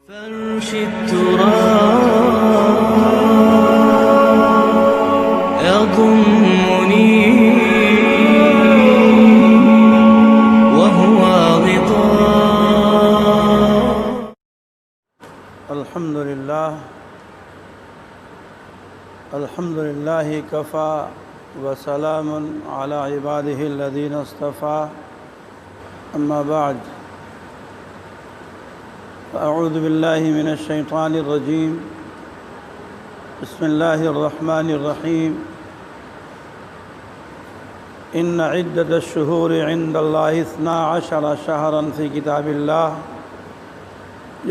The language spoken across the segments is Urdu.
فرش التراب يضمني وهو غطاء. الحمد لله كفى وسلام على عباده الذين اصطفى. أما بعد، أعوذ بالله من الشيطان الرجيم. بسم الله الرحمن الرحيم. إن عدة الشهور عند الله 12 شهرا في كتاب الله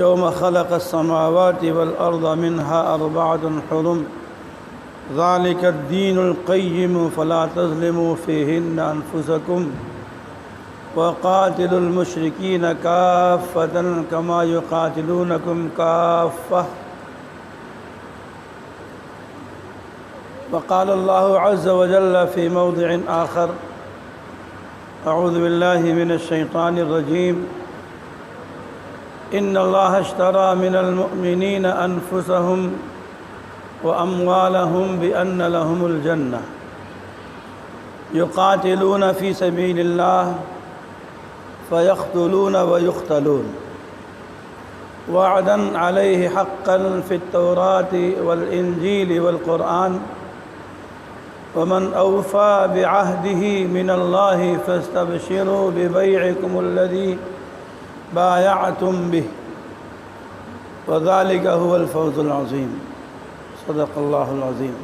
يوم خلق السماوات والأرض منها 4 حرم ذلك الدين القيم فلا تظلموا فيهن أنفسكم وقاتلوا المشركين كافة كما يقاتلونكم كافة. وقال الله عز وجل في موضع آخر: أعوذ بالله من الشيطان الرجيم. إن الله اشترى من المؤمنين أنفسهم وأموالهم بأن لهم الجنة يقاتلون في سبيل الله فيقتلون ويقتلون وعدا عليه حقا في التوراة والإنجيل والقرآن ومن أوفى بعهده من الله فاستبشروا ببيعكم الذي بايعتم به وذلك هو الفوز العظيم. صدق اللہ العظیم.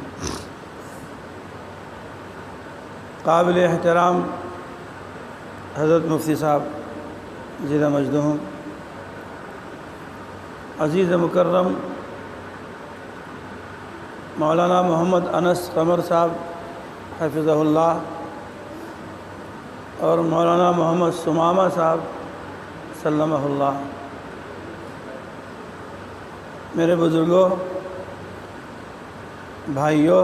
قابل احترام حضرت مفتی صاحب زیرہ مجدہم، عزیز مکرم مولانا محمد انس قمر صاحب حفظہ اللہ، اور مولانا محمد ثمامہ صاحب سلمہ اللہ، میرے بزرگوں، بھائیوں،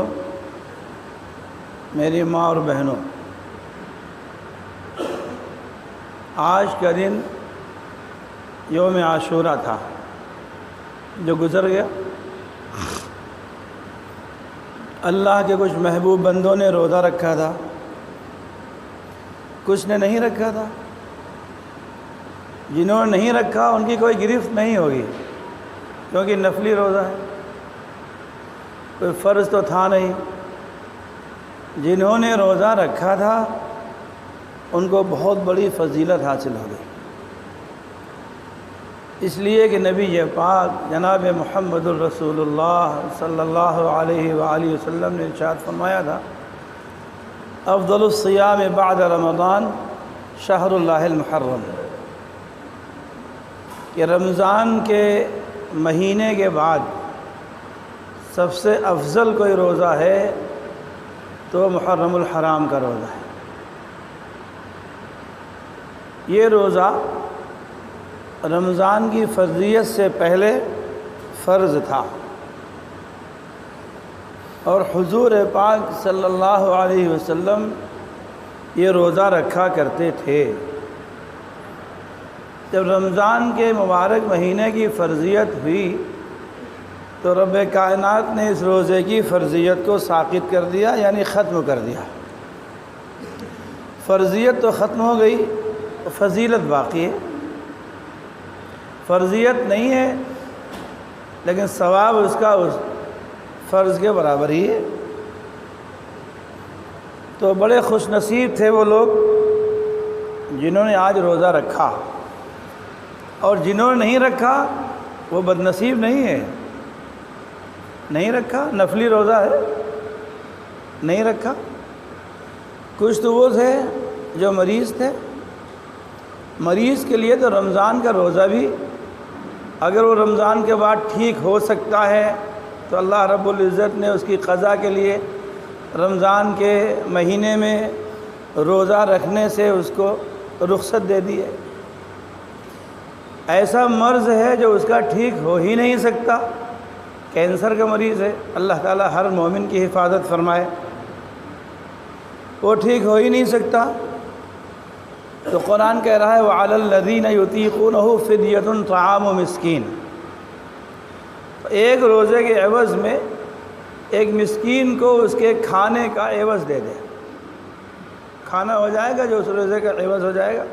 میری ماں اور بہنوں، آج کا دن یوم عاشورہ تھا جو گزر گیا. اللہ کے کچھ محبوب بندوں نے روزہ رکھا تھا، کچھ نے نہیں رکھا تھا. جنہوں نے نہیں رکھا ان کی کوئی گرفت نہیں ہوگی، کیونکہ نفلی روزہ ہے، کوئی فرض تو تھا نہیں. جنہوں نے روزہ رکھا تھا ان کو بہت بڑی فضیلت حاصل ہو گئی، اس لیے کہ نبی پاک جناب محمد الرسول اللہ صلی اللہ علیہ وآلہ وسلم نے ارشاد فرمایا تھا: افضل الصیام بعد رمضان شہر اللہ المحرم، کہ رمضان کے مہینے کے بعد سب سے افضل کوئی روزہ ہے تو محرم الحرام کا روزہ ہے. یہ روزہ رمضان کی فرضیت سے پہلے فرض تھا، اور حضور پاک صلی اللہ علیہ وسلم یہ روزہ رکھا کرتے تھے. جب رمضان کے مبارک مہینے کی فرضیت ہوئی تو رب کائنات نے اس روزے کی فرضیت کو ساقط کر دیا، یعنی ختم کر دیا. فرضیت تو ختم ہو گئی، فضیلت باقی ہے. فرضیت نہیں ہے لیکن ثواب اس کا اس فرض کے برابر ہی ہے. تو بڑے خوش نصیب تھے وہ لوگ جنہوں نے آج روزہ رکھا، اور جنہوں نے نہیں رکھا وہ بد نصیب نہیں ہے. نہیں رکھا، نفلی روزہ ہے، نہیں رکھا. کچھ تو وہ تھے جو مریض تھے. مریض کے لیے تو رمضان کا روزہ بھی اگر وہ رمضان کے بعد ٹھیک ہو سکتا ہے تو اللہ رب العزت نے اس کی قضا کے لیے رمضان کے مہینے میں روزہ رکھنے سے اس کو رخصت دے دی ہے. ایسا مرض ہے جو اس کا ٹھیک ہو ہی نہیں سکتا، کینسر کا مریض ہے، اللہ تعالیٰ ہر مومن کی حفاظت فرمائے. وہ ٹھیک ہو ہی نہیں سکتا تو قرآن کہہ رہا ہے وَعَلَى الَّذِينَ يُطِيقُونَهُ فِدْيَةٌ طَعَامُ مِسْكِين، تو ایک روزے کے عوض میں ایک مسکین کو اس کے کھانے کا عوض دے دے، کھانا ہو جائے گا جو اس روزے کا عوض ہو جائے گا۔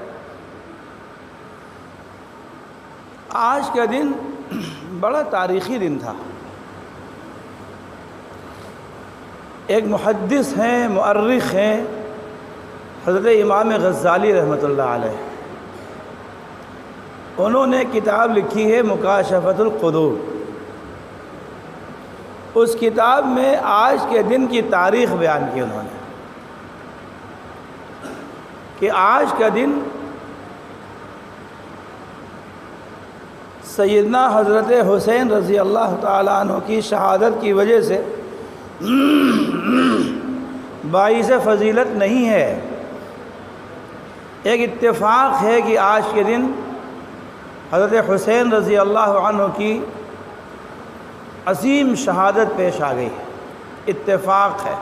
آج کا دن بڑا تاریخی دن تھا۔ ایک محدث ہیں، مؤرخ ہیں، حضرت امام غزالی رحمۃ اللہ علیہ، انہوں نے کتاب لکھی ہے مکاشفۃ القدور۔ اس کتاب میں آج کے دن کی تاریخ بیان کی انہوں نے کہ آج کا دن سیدنا حضرت حسین رضی اللہ تعالیٰ عنہ کی شہادت کی وجہ سے باعث فضیلت نہیں ہے، ایک اتفاق ہے کہ آج کے دن حضرت حسین رضی اللہ عنہ کی عظیم شہادت پیش آ گئی، اتفاق ہے۔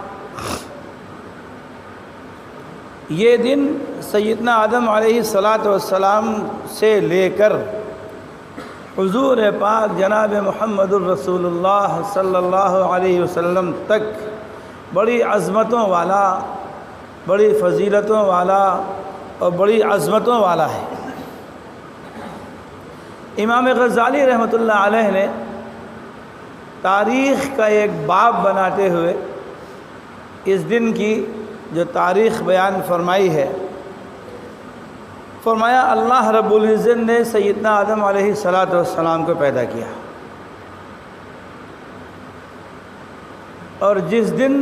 یہ دن سیدنا آدم علیہ السلام سے لے کر حضور پاک جناب محمد الرسول اللہ صلی اللہ علیہ وسلم تک بڑی عظمتوں والا، بڑی فضیلتوں والا اور بڑی عظمتوں والا ہے۔ امام غزالی رحمۃ اللہ علیہ نے تاریخ کا ایک باب بناتے ہوئے اس دن کی جو تاریخ بیان فرمائی ہے، فرمایا اللہ رب العزت نے سیدنا آدم علیہ السلام کو پیدا کیا، اور جس دن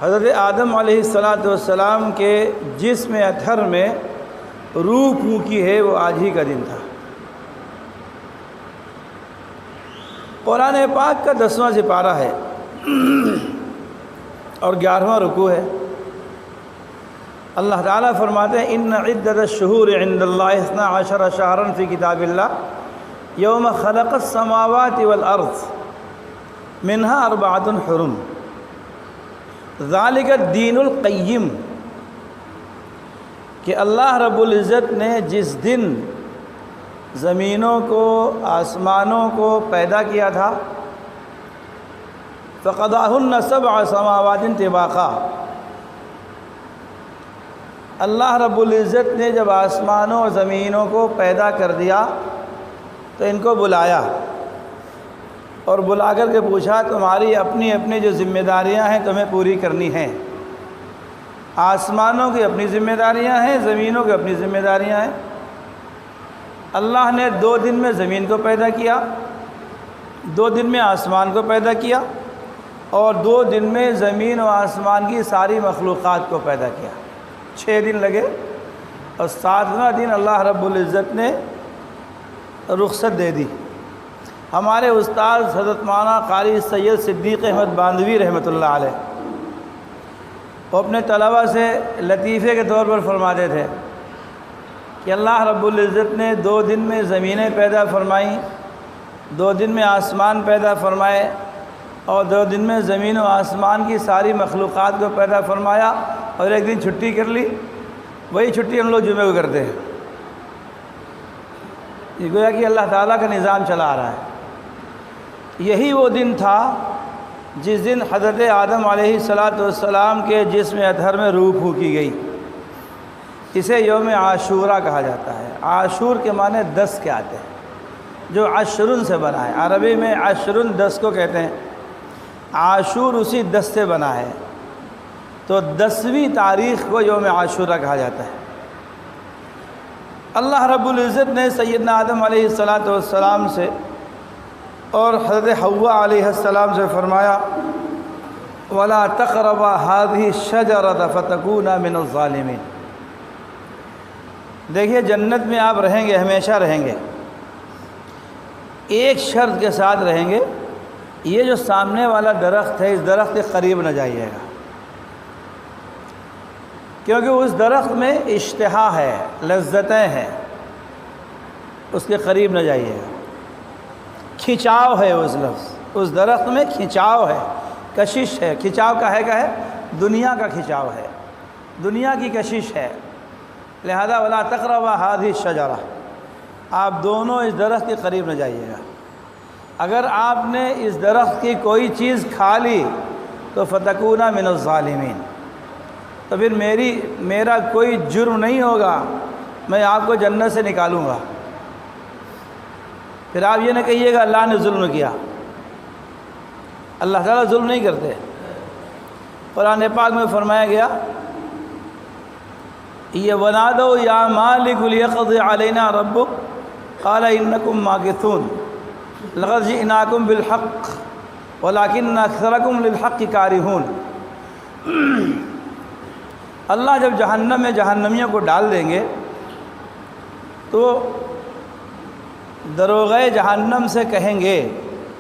حضرت آدم علیہ السلام کے جسم اطہر میں روح پھونکی ہے وہ آج ہی کا دن تھا۔ قرآن پاک کا 10واں سپارہ ہے اور 11واں رکوع ہے۔ اللہ تعالیٰ فرماتے ہیں ان عدت الشہور عند اللہ 12 شہرا فی کتاب اللہ یوم خلق السماوات والارض منها 4 حرم ذالک الدین القیم، کہ اللہ رب العزت نے جس دن زمینوں کو، آسمانوں کو پیدا کیا تھا، فقضاہن 7 سماوات طباقا، اللہ رب العزت نے جب آسمانوں اور زمینوں کو پیدا کر دیا تو ان کو بلایا اور بلا کر کے پوچھا تمہاری اپنی اپنی جو ذمہ داریاں ہیں تمہیں پوری کرنی ہیں۔ آسمانوں کی اپنی ذمہ داریاں ہیں، زمینوں کی اپنی ذمہ داریاں ہیں۔ اللہ نے 2 دن میں زمین کو پیدا کیا، 2 دن میں آسمان کو پیدا کیا، اور 2 دن میں زمین و آسمان کی ساری مخلوقات کو پیدا کیا۔ 6 دن لگے، اور 7واں دن اللہ رب العزت نے رخصت دے دی۔ ہمارے استاد حضرت مولانا قاری سید صدیق احمد باندھوی رحمۃ اللہ علیہ وہ اپنے طلبہ سے لطیفے کے طور پر فرماتے تھے کہ اللہ رب العزت نے 2 دن میں زمینیں پیدا فرمائیں، 2 دن میں آسمان پیدا فرمائے، اور 2 دن میں زمین و آسمان کی ساری مخلوقات کو پیدا فرمایا، اور 1 دن چھٹی کر لی۔ وہی چھٹی ہم لوگ جمعے کو کرتے ہیں۔ یہ گویا کہ اللہ تعالیٰ کا نظام چلا آ رہا ہے۔ یہی وہ دن تھا جس دن حضرت آدم علیہ السلام کے جسم اطہر میں روح پھونکی گئی۔ اسے یوم عاشورہ کہا جاتا ہے۔ عاشور کے معنی 10 کے آتے ہیں، جو عشرن سے بنا ہے۔ عربی میں عشرن 10 کو کہتے ہیں، عاشور اسی 10 سے بنا ہے، تو 10ویں تاریخ کو یوم عاشورہ کہا جاتا ہے۔ اللہ رب العزت نے سیدنا آدم علیہ السلام سے اور حضرت حوا علیہ السلام سے فرمایا وَلَا تَقْرَبَا هَذِهِ الشَّجَرَةَ فَتَكُونَا مِنَ الظَّالِمِينَ۔ دیکھیے جنت میں آپ رہیں گے، ہمیشہ رہیں گے، ایک شرط کے ساتھ رہیں گے، یہ جو سامنے والا درخت ہے اس درخت کے قریب نہ جائیے گا، کیونکہ اس درخت میں اشتہا ہے، لذتیں ہیں، اس کے قریب نہ جائیے گا۔ کھنچاؤ ہے اس درخت میں، کھنچاؤ ہے، کشش ہے۔ کھنچاؤ کا ہے دنیا کا کھنچاؤ ہے، دنیا کی کشش ہے، لہذا ولا تقربا هذه الشجرہ، آپ دونوں اس درخت کے قریب نہ جائیے گا۔ اگر آپ نے اس درخت کی کوئی چیز کھا لی تو فتکونا من الظالمین، تو پھر میرا کوئی جرم نہیں ہوگا، میں آپ کو جنت سے نکالوں گا۔ پھر آپ یہ نہ کہیے گا اللہ نے ظلم کیا، اللہ تعالیٰ ظلم نہیں کرتے۔ قرآن پاک میں فرمایا گیا یہ ونادوا یا مالک لیقضی علینا ربک قال انکم ماکثون لقد جئناکم بالحق ولکن اکثرکم للحق کارہون۔ اللہ جب جہنم میں جہنمیوں کو ڈال دیں گے تو دروغہ جہنم سے کہیں گے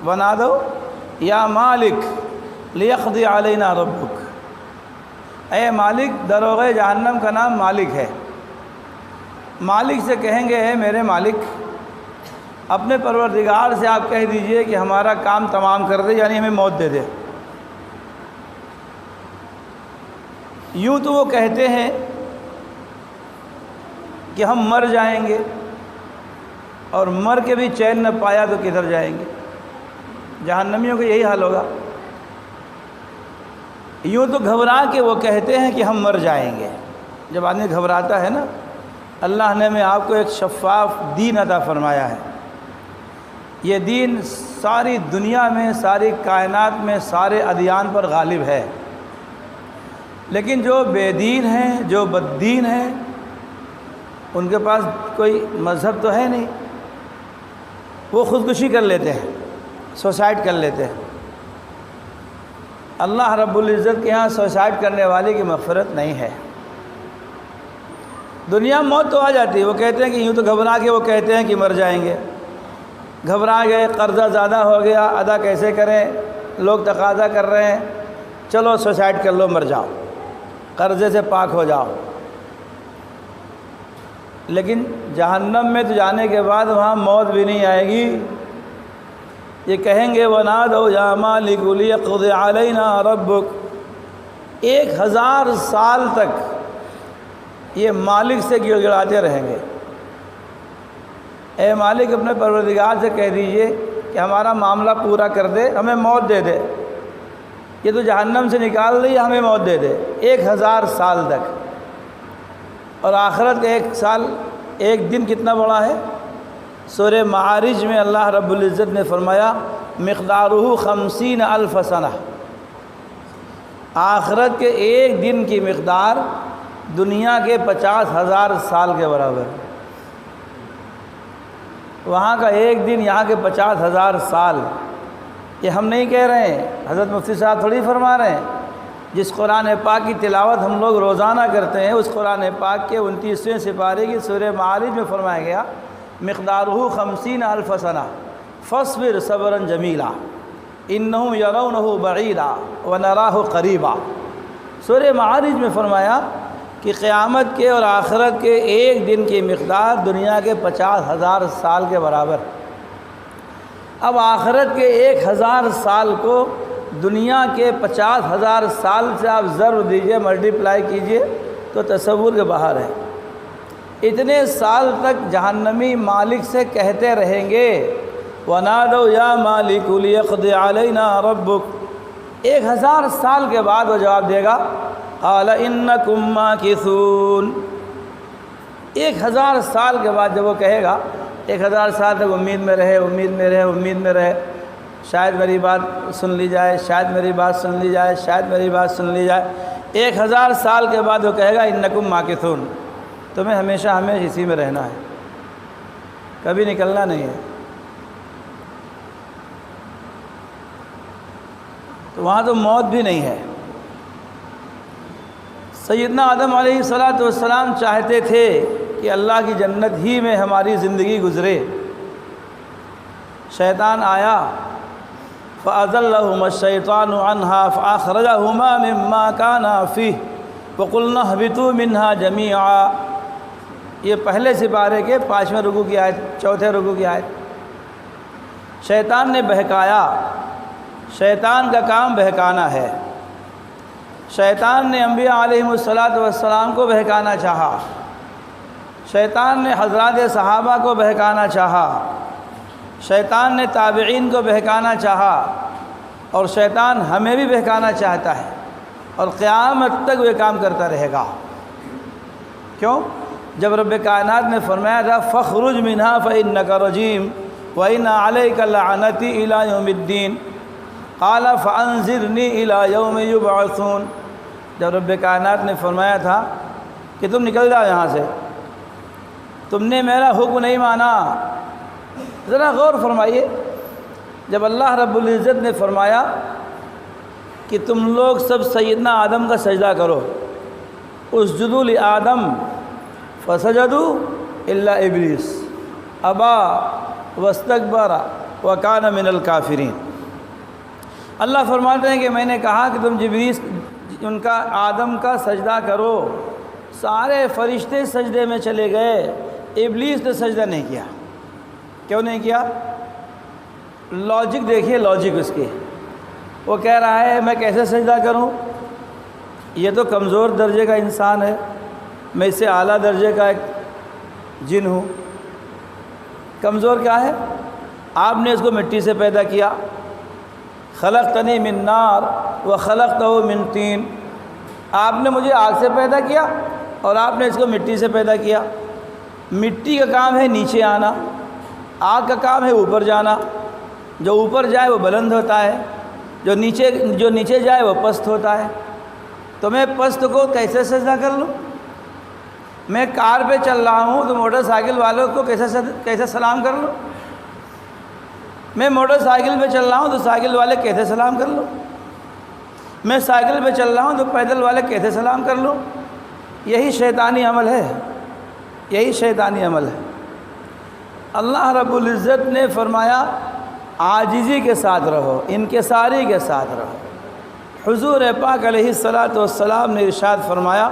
ونادوا یا مالک لیقضی علینا ربک، اے مالک، دروغہ جہنم کا نام مالک ہے۔ مالک سے کہیں گے اے میرے مالک، اپنے پروردگار سے آپ کہہ دیجئے کہ ہمارا کام تمام کر دے، یعنی ہمیں موت دے دے۔ یوں تو وہ کہتے ہیں کہ ہم مر جائیں گے، اور مر کے بھی چین نہ پایا تو کدھر جائیں گے؟ جہنمیوں کا یہی حال ہوگا۔ یوں تو گھبرا کے وہ کہتے ہیں کہ ہم مر جائیں گے۔ جب آدمی گھبراتا ہے نا، اللہ نے میں آپ کو ایک شفاف دین عطا فرمایا ہے۔ یہ دین ساری دنیا میں، ساری کائنات میں، سارے ادیان پر غالب ہے، لیکن جو بے دین ہیں، جو بد دین ہیں، ان کے پاس کوئی مذہب تو ہے نہیں، وہ خودکشی کر لیتے ہیں، سوسائڈ کر لیتے ہیں۔ اللہ رب العزت کے ہاں سوسائڈ کرنے والے کی مغفرت نہیں ہے۔ دنیا میں موت تو آ جاتی ہے، وہ کہتے ہیں کہ یوں تو گھبرا کے وہ کہتے ہیں کہ مر جائیں گے، گھبرا گئے، قرضہ زیادہ ہو گیا، ادا کیسے کریں، لوگ تقاضا کر رہے ہیں، چلو سوسائڈ کر لو، مر جاؤ، قرضے سے پاک ہو جاؤ۔ لیکن جہنم میں تو جانے کے بعد وہاں موت بھی نہیں آئے گی۔ یہ کہیں گے وَنَادَوْا يَا مَالِكُ لِيَقْضِ عَلَيْنَا رَبُّكَ، 1000 سال تک یہ مالک سے گڑ گڑاتے رہیں گے۔ اے مالک، اپنے پروردگار سے کہہ دیجئے کہ ہمارا معاملہ پورا کر دے، ہمیں موت دے دے، یہ تو جہنم سے نکال رہی ہے، ہمیں موت دے دے 1000 سال تک۔ اور آخرت کا 1 سال، 1 دن کتنا بڑا ہے؟ سورہ معارج میں اللہ رب العزت نے فرمایا مقدارہ 50,000 سنہ، آخرت کے 1 دن کی مقدار دنیا کے 50,000 سال کے برابر۔ وہاں کا 1 دن، یہاں کے 50,000 سال۔ یہ ہم نہیں کہہ رہے ہیں، حضرت مفتی صاحب تھوڑی فرما رہے ہیں۔ جس قرآن پاک کی تلاوت ہم لوگ روزانہ کرتے ہیں، اس قرآن پاک کے 29ویں سپارے کی سورہ معارج میں فرمایا گیا مقدارہ 50,000 سنہ فاصبر صبرا جمیلا انہم یرونہ بعیدا ونراہ قریبا۔ سورہ معارج میں فرمایا کہ قیامت کے اور آخرت کے 1 دن کی مقدار دنیا کے 50,000 سال کے برابر۔ اب آخرت کے 1000 سال کو دنیا کے 50,000 سال سے آپ ضرب دیجئے، ملٹیپلائی کیجئے تو تصور کے باہر ہے۔ اتنے سال تک جہنمی مالک سے کہتے رہیں گے وَنَادَوْا يَا مَالِكُ لِيَقْضِ عَلَيْنَا رَبُّكَ، 1000 سال کے بعد وہ جواب دے گا قَالَ إِنَّكُمْ مَاكِثُونَ۔ 1000 سال کے بعد جب وہ کہے گا، 1000 سال تک امید میں رہے، امید میں رہے، امید میں رہے، شاید میری بات سن لی جائے، شاید میری بات سن لی جائے، شاید میری بات سن لی جائے۔ 1000 سال کے بعد وہ کہے گا انکم ماکثون، تمہیں ہمیشہ ہمیشہ اسی میں رہنا ہے، کبھی نکلنا نہیں ہے۔ تو وہاں تو موت بھی نہیں ہے۔ سیدنا آدم علیہ السلام چاہتے تھے کہ اللہ کی جنت ہی میں ہماری زندگی گزرے۔ شیطان آیا فَأَزَلَّهُمَا الشَّيْطَانُ عَنْهَا فَأَخْرَجَهُمَا مِمَّا كَانَا فِيهِ وَقُلْنَا اهْبِطُوا مِنْهَا جَمِيعًا۔ یہ پہلے سپارے کے 5ویں رکوع کی آیت، 4تھے رکوع کی آیت۔ شیطان نے بہکایا، شیطان کا کام بہکانا ہے۔ شیطان نے انبیاء علیہم السلام کو بہکانا چاہا، شیطان نے حضرات صحابہ کو بہکانا چاہا، شیطان نے تابعین کو بہکانا چاہا اور شیطان ہمیں بھی بہکانا چاہتا ہے اور قیامت تک وہ کام کرتا رہے گا۔ کیوں؟ جب رب کائنات نے فرمایا تھا فَاخْرُجْ مِنْهَا فَإِنَّكَ رَجِيمٌ وَإِنَّ عَلَيْكَ لَعْنَتِي إِلَىٰ يَوْمِ الدِّينِ قَالَ فَأَنذِرْنِي إِلَىٰ يَوْمِ يُبْعَثُونَ۔ جب رب کائنات نے فرمایا تھا کہ تم نکل جاؤ یہاں سے، تم نے میرا حکم نہیں مانا۔ ذرا غور فرمائیے، جب اللہ رب العزت نے فرمایا کہ تم لوگ سب سیدنا آدم کا سجدہ کرو، اسجدوا لآدم فسجدوا الا ابلیس ابا واستکبر وکان من الکافرین۔ اللہ فرماتے ہیں کہ میں نے کہا کہ تم جبریل ان کا آدم کا سجدہ کرو، سارے فرشتے سجدے میں چلے گئے، ابلیس نے سجدہ نہیں کیا۔ کیوں نہیں کیا؟ لاجک دیکھیے، لاجک اس کی، وہ کہہ رہا ہے میں کیسے سجدہ کروں، یہ تو کمزور درجے کا انسان ہے، میں اس سے اعلیٰ درجے کا ایک جن ہوں۔ کمزور کیا ہے؟ آپ نے اس کو مٹی سے پیدا کیا، خلقتنی من نار وخلقتہ من طین، آپ نے مجھے آگ سے پیدا کیا اور آپ نے اس کو مٹی سے پیدا کیا۔ مٹی کا کام ہے نیچے آنا، آگ کا کام ہے اوپر جانا، جو اوپر جائے وہ بلند ہوتا ہے، جو نیچے جائے وہ پست ہوتا ہے۔ تو میں پست کو کیسے سجدہ کر لوں؟ میں کار پہ چل رہا ہوں تو موٹر سائیکل والوں کو کیسے سلام کر لوں؟ میں موٹر سائیکل پہ چل رہا ہوں تو سائیکل والے کیسے سلام کر لوں؟ میں سائیکل پہ چل رہا ہوں تو پیدل والے کیسے سلام کر لوں؟ یہی شیطانی عمل ہے، یہی شیطانی عمل ہے۔ اللہ رب العزت نے فرمایا عاجزی کے ساتھ رہو، انکساری کے ساتھ رہو۔ حضور پاک علیہ الصلاۃ والسلام نے ارشاد فرمایا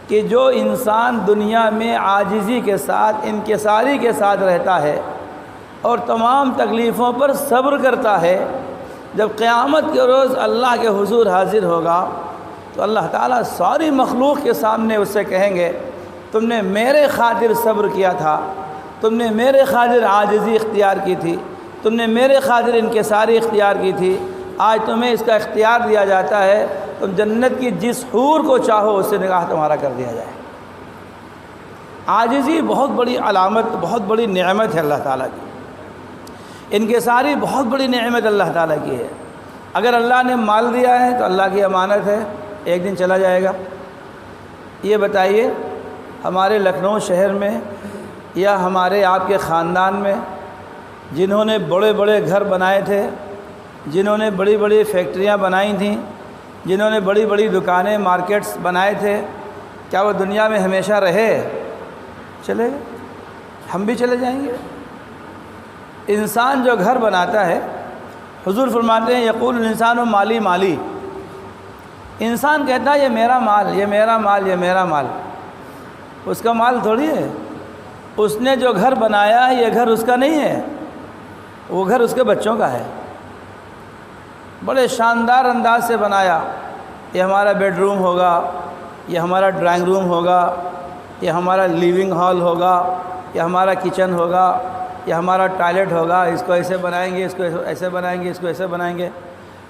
کہ جو انسان دنیا میں عاجزی کے ساتھ، انکساری کے ساتھ رہتا ہے اور تمام تکلیفوں پر صبر کرتا ہے، جب قیامت کے روز اللہ کے حضور حاضر ہوگا تو اللہ تعالیٰ ساری مخلوق کے سامنے اس سے کہیں گے تم نے میرے خاطر صبر کیا تھا، تم نے میرے خاطر عاجزی اختیار کی تھی، تم نے میرے خاطر انکساری اختیار کی تھی، آج تمہیں اس کا اختیار دیا جاتا ہے، تم جنت کی جس حور کو چاہو اس سے نکاح تمہارا کر دیا جائے۔ عاجزی بہت بڑی علامت، بہت بڑی نعمت ہے اللہ تعالیٰ کی، انکساری بہت بڑی نعمت اللہ تعالیٰ کی ہے۔ اگر اللہ نے مال دیا ہے تو اللہ کی امانت ہے، ایک دن چلا جائے گا۔ یہ بتائیے ہمارے لکھنؤ شہر میں یا ہمارے آپ کے خاندان میں جنہوں نے بڑے بڑے گھر بنائے تھے، جنہوں نے بڑی بڑی فیکٹریاں بنائی تھیں، جنہوں نے بڑی بڑی دکانیں، مارکیٹس بنائے تھے، کیا وہ دنیا میں ہمیشہ رہے؟ چلے گئے، ہم بھی چلے جائیں گے۔ انسان جو گھر بناتا ہے، حضور فرماتے ہیں یقول الانسان مالی مالی، انسان کہتا ہے یہ میرا مال، یہ میرا مال، یہ میرا مال۔ اس کا مال تھوڑی ہے، اس نے جو گھر بنایا ہے یہ گھر اس کا نہیں ہے، وہ گھر اس کے بچوں کا ہے۔ بڑے شاندار انداز سے بنایا، یہ ہمارا بیڈ روم ہوگا، یہ ہمارا ڈرائنگ روم ہوگا، یہ ہمارا لیونگ ہال ہوگا، یہ ہمارا کچن ہوگا، یہ ہمارا ٹوائلٹ ہوگا، اس کو ایسے بنائیں گے، اس کو ایسے بنائیں گے، اس کو ایسے بنائیں گے۔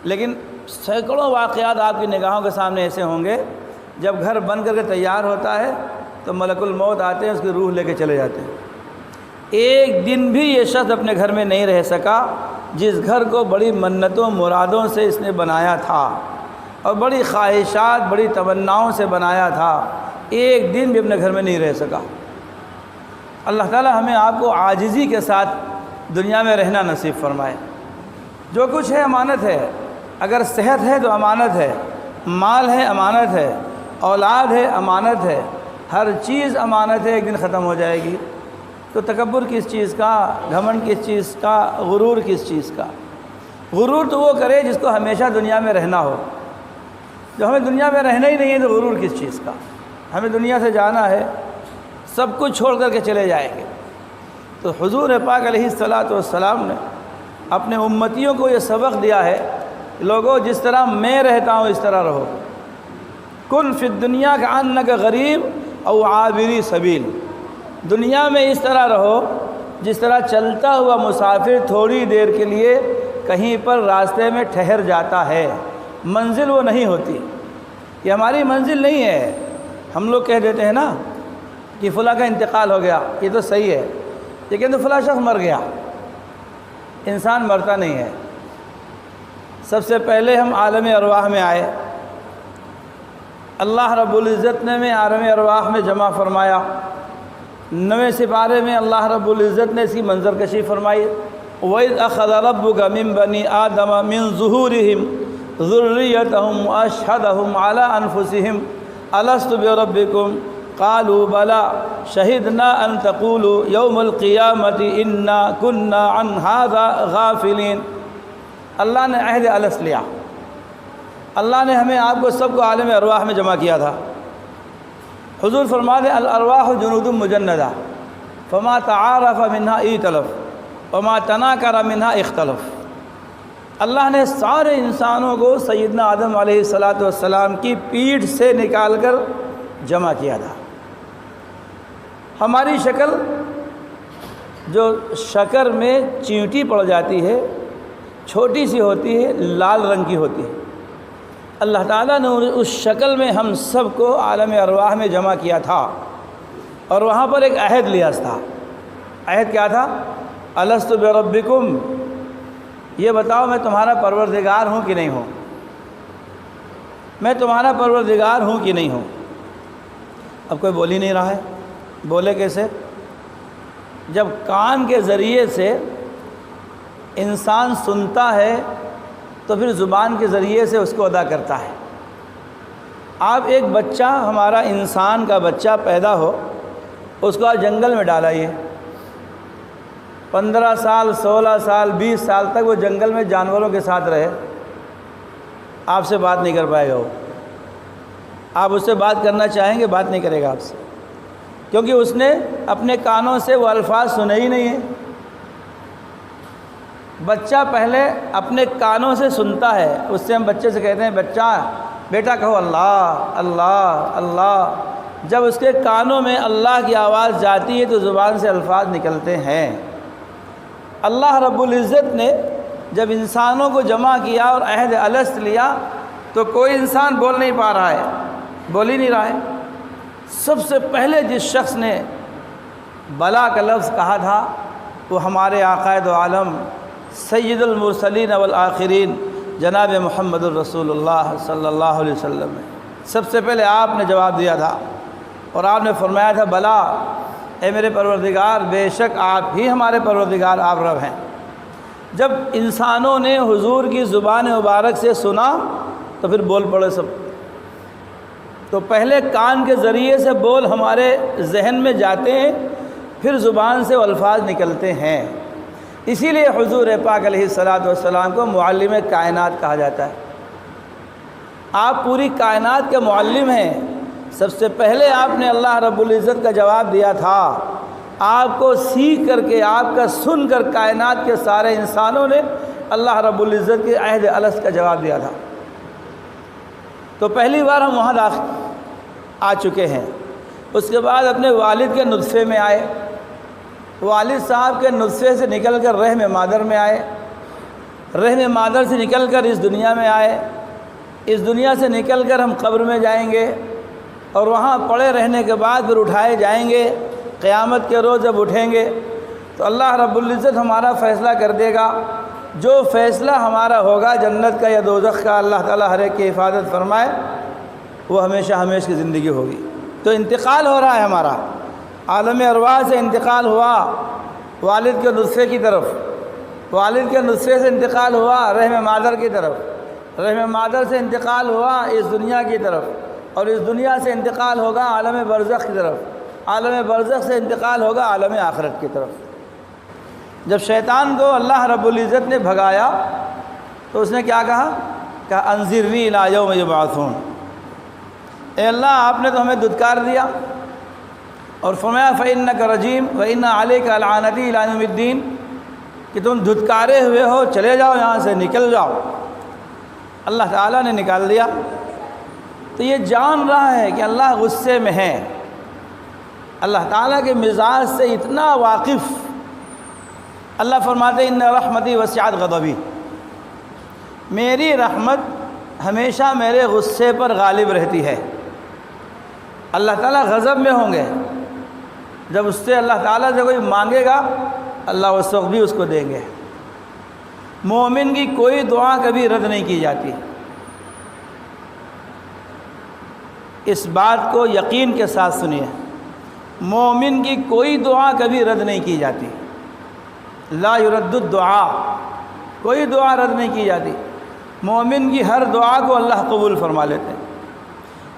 لیکن سینکڑوں واقعات آپ کی نگاہوں کے سامنے ایسے ہوں گے، جب گھر بن کر کے تیار ہوتا ہے تو ملک الموت آتے ہیں، اس کی روح لے کے چلے جاتے ہیں۔ ایک دن بھی یہ شخص اپنے گھر میں نہیں رہ سکا جس گھر کو بڑی منتوں مرادوں سے اس نے بنایا تھا اور بڑی خواہشات، بڑی تمناؤں سے بنایا تھا، ایک دن بھی اپنے گھر میں نہیں رہ سکا۔ اللہ تعالیٰ ہمیں آپ کو عاجزی کے ساتھ دنیا میں رہنا نصیب فرمائے۔ جو کچھ ہے امانت ہے، اگر صحت ہے تو امانت ہے، مال ہے امانت ہے، اولاد ہے امانت ہے، ہر چیز امانت ہے، ایک دن ختم ہو جائے گی۔ تو تکبر کس چیز کا، گھمنڈ کس چیز کا، غرور کس چیز کا؟ غرور تو وہ کرے جس کو ہمیشہ دنیا میں رہنا ہو۔ جو ہمیں دنیا میں رہنا ہی نہیں ہے تو غرور کس چیز کا؟ ہمیں دنیا سے جانا ہے، سب کچھ چھوڑ کر کے چلے جائیں گے۔ تو حضور پاک علیہ الصلاۃ والسلام نے اپنے امتیوں کو یہ سبق دیا ہے، لوگوں جس طرح میں رہتا ہوں اس طرح رہو۔ کن فی الدنیا کأنک غریب او عابری سبیل، دنیا میں اس طرح رہو جس طرح چلتا ہوا مسافر تھوڑی دیر کے لیے کہیں پر راستے میں ٹھہر جاتا ہے، منزل وہ نہیں ہوتی، یہ ہماری منزل نہیں ہے۔ ہم لوگ کہہ دیتے ہیں نا کہ فلاں کا انتقال ہو گیا، یہ تو صحیح ہے، لیکن تو فلاں شخص مر گیا۔ انسان مرتا نہیں ہے۔ سب سے پہلے ہم عالم ارواح میں آئے، اللہ رب العزت نے ہمیں عالم ارواح میں جمع فرمایا۔ 9ویں سپارے میں اللہ رب العزت نے اس کی منظر کشی فرمائی، وَإِذْ أَخَذَ رَبُّكَ مِن بَنِي آدَمَ مِن ظُهُورِهِمْ ذُرِّيَّتَهُمْ وَأَشْهَدَهُمْ عَلَىٰ أَنفُسِهِمْ أَلَسْتُ بِرَبِّكُمْ قَالُوا بَلَىٰ شَهِدْنَا أَن تَقُولُوا يَوْمَ الْقِيَامَةِ إِنَّا كُنَّا عَنْ هَٰذَا غَافِلِينَ۔ اللہ نے عہد الس لیا، اللہ نے ہمیں آپ کو سب کو عالم ارواح میں جمع کیا تھا۔ حضور فرماتے ہیں الارواح جنود مجندہ فما تعارف منها ائتلف وما تناکر منها اختلف۔ اللہ نے سارے انسانوں کو سیدنا آدم علیہ السلام کی پیٹھ سے نکال کر جمع کیا تھا۔ ہماری شکل جو شکر میں چینٹی پڑ جاتی ہے، چھوٹی سی ہوتی ہے، لال رنگ کی ہوتی ہے، اللہ تعالیٰ نے اس شکل میں ہم سب کو عالم ارواح میں جمع کیا تھا، اور وہاں پر ایک عہد لیا تھا۔ عہد کیا تھا؟ الست بربکم، یہ بتاؤ میں تمہارا پروردگار ہوں کہ نہیں ہوں، میں تمہارا پروردگار ہوں کہ نہیں ہوں۔ اب کوئی بول ہی نہیں رہا ہے، بولے کیسے؟ جب کان کے ذریعے سے انسان سنتا ہے تو پھر زبان کے ذریعے سے اس کو ادا کرتا ہے۔ آپ ایک بچہ، ہمارا انسان کا بچہ پیدا ہو، اس کو آپ جنگل میں ڈالائیے، 15 سال 16 سال 20 سال تک وہ جنگل میں جانوروں کے ساتھ رہے، آپ سے بات نہیں کر پائے گا وہ۔ آپ اس سے بات کرنا چاہیں گے، بات نہیں کرے گا آپ سے، کیونکہ اس نے اپنے کانوں سے وہ الفاظ سنے ہی نہیں ہیں۔ بچہ پہلے اپنے کانوں سے سنتا ہے، اس سے ہم بچے سے کہتے ہیں بچہ بیٹا کہو اللہ اللہ اللہ۔ جب اس کے کانوں میں اللہ کی آواز جاتی ہے تو زبان سے الفاظ نکلتے ہیں۔ اللہ رب العزت نے جب انسانوں کو جمع کیا اور عہد الست لیا تو کوئی انسان بول نہیں پا رہا ہے، بول ہی نہیں رہا ہے۔ سب سے پہلے جس شخص نے بلا کا لفظ کہا تھا وہ ہمارے آقا دو عالم سید المرسلین والآخرین جناب محمد الرسول اللہ صلی اللہ علیہ وسلم ہے۔ سب سے پہلے آپ نے جواب دیا تھا، اور آپ نے فرمایا تھا بلا اے میرے پروردگار، بے شک آپ ہی ہمارے پروردگار، آپ رب ہیں۔ جب انسانوں نے حضور کی زبان مبارک سے سنا تو پھر بول پڑے سب۔ تو پہلے کان کے ذریعے سے بول ہمارے ذہن میں جاتے ہیں، پھر زبان سے وہ الفاظ نکلتے ہیں۔ اسی لیے حضور پاک علیہ السلام کو معلم کائنات کہا جاتا ہے۔ آپ پوری کائنات کے معلم ہیں۔ سب سے پہلے آپ نے اللہ رب العزت کا جواب دیا تھا، آپ کو سیکھ کر کے، آپ کا سن کر کائنات کے سارے انسانوں نے اللہ رب العزت کے عہد الست کا جواب دیا تھا۔ تو پہلی بار ہم وہاں آ چکے ہیں۔ اس کے بعد اپنے والد کے نطفے میں آئے، والد صاحب کے نطفے سے نکل کر رحم مادر میں آئے، رحم مادر سے نکل کر اس دنیا میں آئے، اس دنیا سے نکل کر ہم قبر میں جائیں گے، اور وہاں پڑے رہنے کے بعد پھر اٹھائے جائیں گے۔ قیامت کے روز جب اٹھیں گے تو اللہ رب العزت ہمارا فیصلہ کر دے گا۔ جو فیصلہ ہمارا ہوگا جنت کا یا دوزخ کا، اللہ تعالیٰ ہر ایک کی حفاظت فرمائے، وہ ہمیشہ ہمیشہ کی زندگی ہوگی۔ تو انتقال ہو رہا ہے ہمارا، عالم ارواح سے انتقال ہوا والد کے نطفے کی طرف، والد کے نطفے سے انتقال ہوا رحم مادر کی طرف، رحم مادر سے انتقال ہوا اس دنیا کی طرف، اور اس دنیا سے انتقال ہوگا عالم برزخ کی طرف، عالم برزخ سے انتقال ہوگا عالم آخرت کی طرف۔ جب شیطان کو اللہ رب العزت نے بھگایا تو اس نے کیا کہا؟ کہا انذرنی الی یوم یبعثون، اے اللہ آپ نے تو ہمیں دھتکار دیا، اور فرمایا فإنک رجیم وإن علیک لعنتی الی یوم الدین، کہ تم دھتکارے ہوئے ہو، چلے جاؤ یہاں سے، نکل جاؤ۔ اللہ تعالیٰ نے نکال دیا۔ تو یہ جان رہا ہے کہ اللہ غصے میں ہے، اللہ تعالیٰ کے مزاج سے اتنا واقف اللہ فرماتے ہیں ان رحمتی وسعت غضبی، میری رحمت ہمیشہ میرے غصے پر غالب رہتی ہے۔ اللہ تعالیٰ غضب میں ہوں گے، جب اس سے اللہ تعالیٰ سے کوئی مانگے گا اللہ اس وقت بھی اس کو دیں گے۔ مومن کی کوئی دعا کبھی رد نہیں کی جاتی، اس بات کو یقین کے ساتھ سنیے، مومن کی کوئی دعا کبھی رد نہیں کی جاتی، لا یرد الدعاء، کوئی دعا رد نہیں کی جاتی، مومن کی ہر دعا کو اللہ قبول فرما لیتے ہیں۔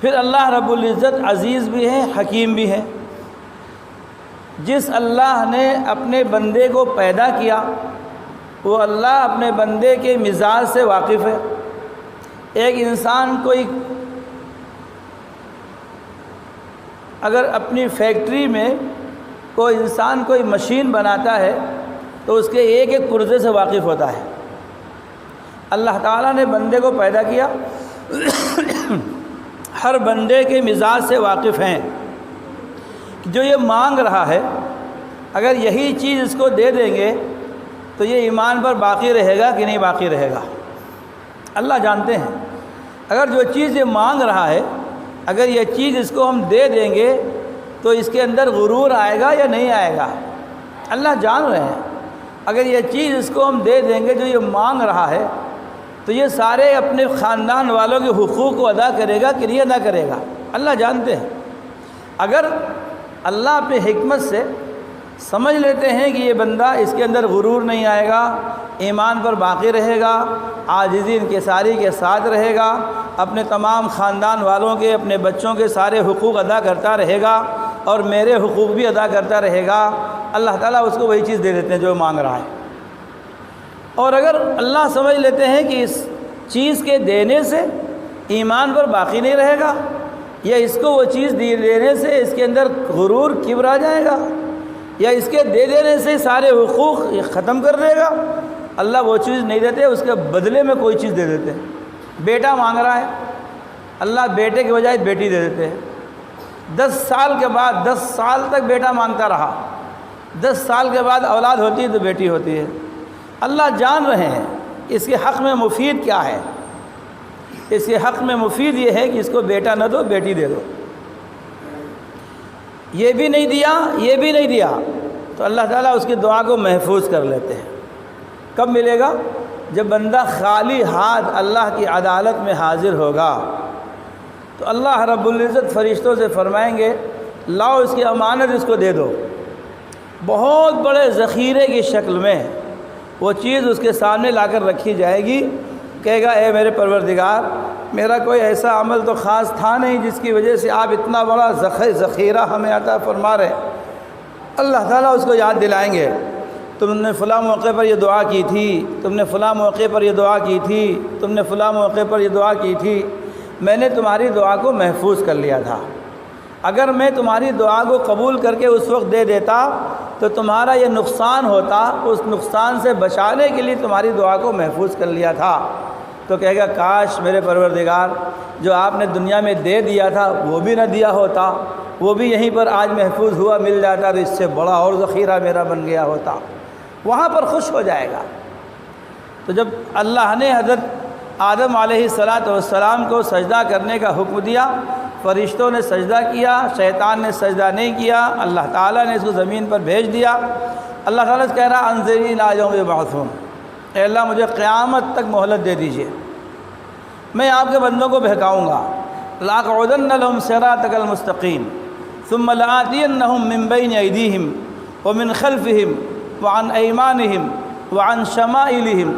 پھر اللہ رب العزت عزیز بھی ہے، حکیم بھی ہے۔ جس اللہ نے اپنے بندے کو پیدا کیا وہ اللہ اپنے بندے کے مزاج سے واقف ہے۔ ایک انسان اگر اپنی فیکٹری میں کوئی انسان کوئی مشین بناتا ہے تو اس کے ایک ایک پرزے سے واقف ہوتا ہے۔ اللہ تعالیٰ نے بندے کو پیدا کیا، ہر بندے کے مزاج سے واقف ہیں۔ جو یہ مانگ رہا ہے اگر یہی چیز اس کو دے دیں گے تو یہ ایمان پر باقی رہے گا کہ نہیں باقی رہے گا، اللہ جانتے ہیں۔ اگر جو چیز یہ مانگ رہا ہے اگر یہ چیز اس کو ہم دے دیں گے تو اس کے اندر غرور آئے گا یا نہیں آئے گا، اللہ جان رہے ہیں۔ اگر یہ چیز اس کو ہم دے دیں گے جو یہ مانگ رہا ہے تو یہ سارے اپنے خاندان والوں کے حقوق کو ادا کرے گا کہ نہیں ادا کرے گا، اللہ جانتے ہیں۔ اگر اللہ اپنی حکمت سے سمجھ لیتے ہیں کہ یہ بندہ اس کے اندر غرور نہیں آئے گا، ایمان پر باقی رہے گا، عاجزی انکساری کے ساتھ رہے گا، اپنے تمام خاندان والوں کے اپنے بچوں کے سارے حقوق ادا کرتا رہے گا اور میرے حقوق بھی ادا کرتا رہے گا، اللہ تعالیٰ اس کو وہی چیز دے دیتے ہیں جو مانگ رہا ہے۔ اور اگر اللہ سمجھ لیتے ہیں کہ اس چیز کے دینے سے ایمان پر باقی نہیں رہے گا یا اس کو وہ چیز دینے سے اس کے اندر غرور کبر آ جائے گا یا اس کے دے دینے سے سارے حقوق ختم کر دے گا، اللہ وہ چیز نہیں دیتے، اس کے بدلے میں کوئی چیز دے دیتے ہیں۔ بیٹا مانگ رہا ہے، اللہ بیٹے کے بجائے بیٹی دے دیتے ہیں۔ 10 سال کے بعد 10 سال تک بیٹا مانگتا رہا، 10 سال کے بعد اولاد ہوتی ہے تو بیٹی ہوتی ہے۔ اللہ جان رہے ہیں اس کے حق میں مفید کیا ہے، اس کے حق میں مفید یہ ہے کہ اس کو بیٹا نہ دو بیٹی دے دو، یہ بھی نہیں دیا یہ بھی نہیں دیا تو اللہ تعالیٰ اس کی دعا کو محفوظ کر لیتے ہیں۔ کب ملے گا؟ جب بندہ خالی ہاتھ اللہ کی عدالت میں حاضر ہوگا تو اللہ رب العزت فرشتوں سے فرمائیں گے لاؤ اس کی امانت اس کو دے دو، بہت بڑے ذخیرے کی شکل میں وہ چیز اس کے سامنے لا کر رکھی جائے گی، کہے گا اے میرے پروردگار میرا کوئی ایسا عمل تو خاص تھا نہیں جس کی وجہ سے آپ اتنا بڑا ذخیرہ ہمیں عطا فرما رہے۔ اللہ تعالیٰ اس کو یاد دلائیں گے تم نے فلاں موقع پر یہ دعا کی تھی، تم نے فلاں موقع پر یہ دعا کی تھی، تم نے فلاں موقع پر یہ دعا کی تھی، میں نے تمہاری دعا کو محفوظ کر لیا تھا، اگر میں تمہاری دعا کو قبول کر کے اس وقت دے دیتا تو تمہارا یہ نقصان ہوتا، اس نقصان سے بچانے کے لیے تمہاری دعا کو محفوظ کر لیا تھا۔ تو کہے گا کاش میرے پروردگار جو آپ نے دنیا میں دے دیا تھا وہ بھی نہ دیا ہوتا، وہ بھی یہیں پر آج محفوظ ہوا مل جاتا تو اس سے بڑا اور ذخیرہ میرا بن گیا ہوتا، وہاں پر خوش ہو جائے گا۔ تو جب اللہ نے حضرت آدم علیہ السلام کو سجدہ کرنے کا حکم دیا، فرشتوں نے سجدہ کیا، شیطان نے سجدہ نہیں کیا، اللہ تعالیٰ نے اس کو زمین پر بھیج دیا۔ اللہ تعالیٰ سے کہہ رہا انظرنی الی یوم یبعثون، اے اللہ مجھے قیامت تک مہلت دے دیجیے، میں آپ کے بندوں کو بہکاؤں گا۔ لَأَقْعُدَنَّ لَهُمْ صِرَاطَكَ الْمُسْتَقِيمَ ثُمَّ لَآتِيَنَّهُمْ مِنْ بَيْنِ أَيْدِيهِمْ وَمِنْ خَلْفِهِمْ وَعَنْ أَيْمَانِهِمْ وَعَنْ شَمَائِلِهِمْ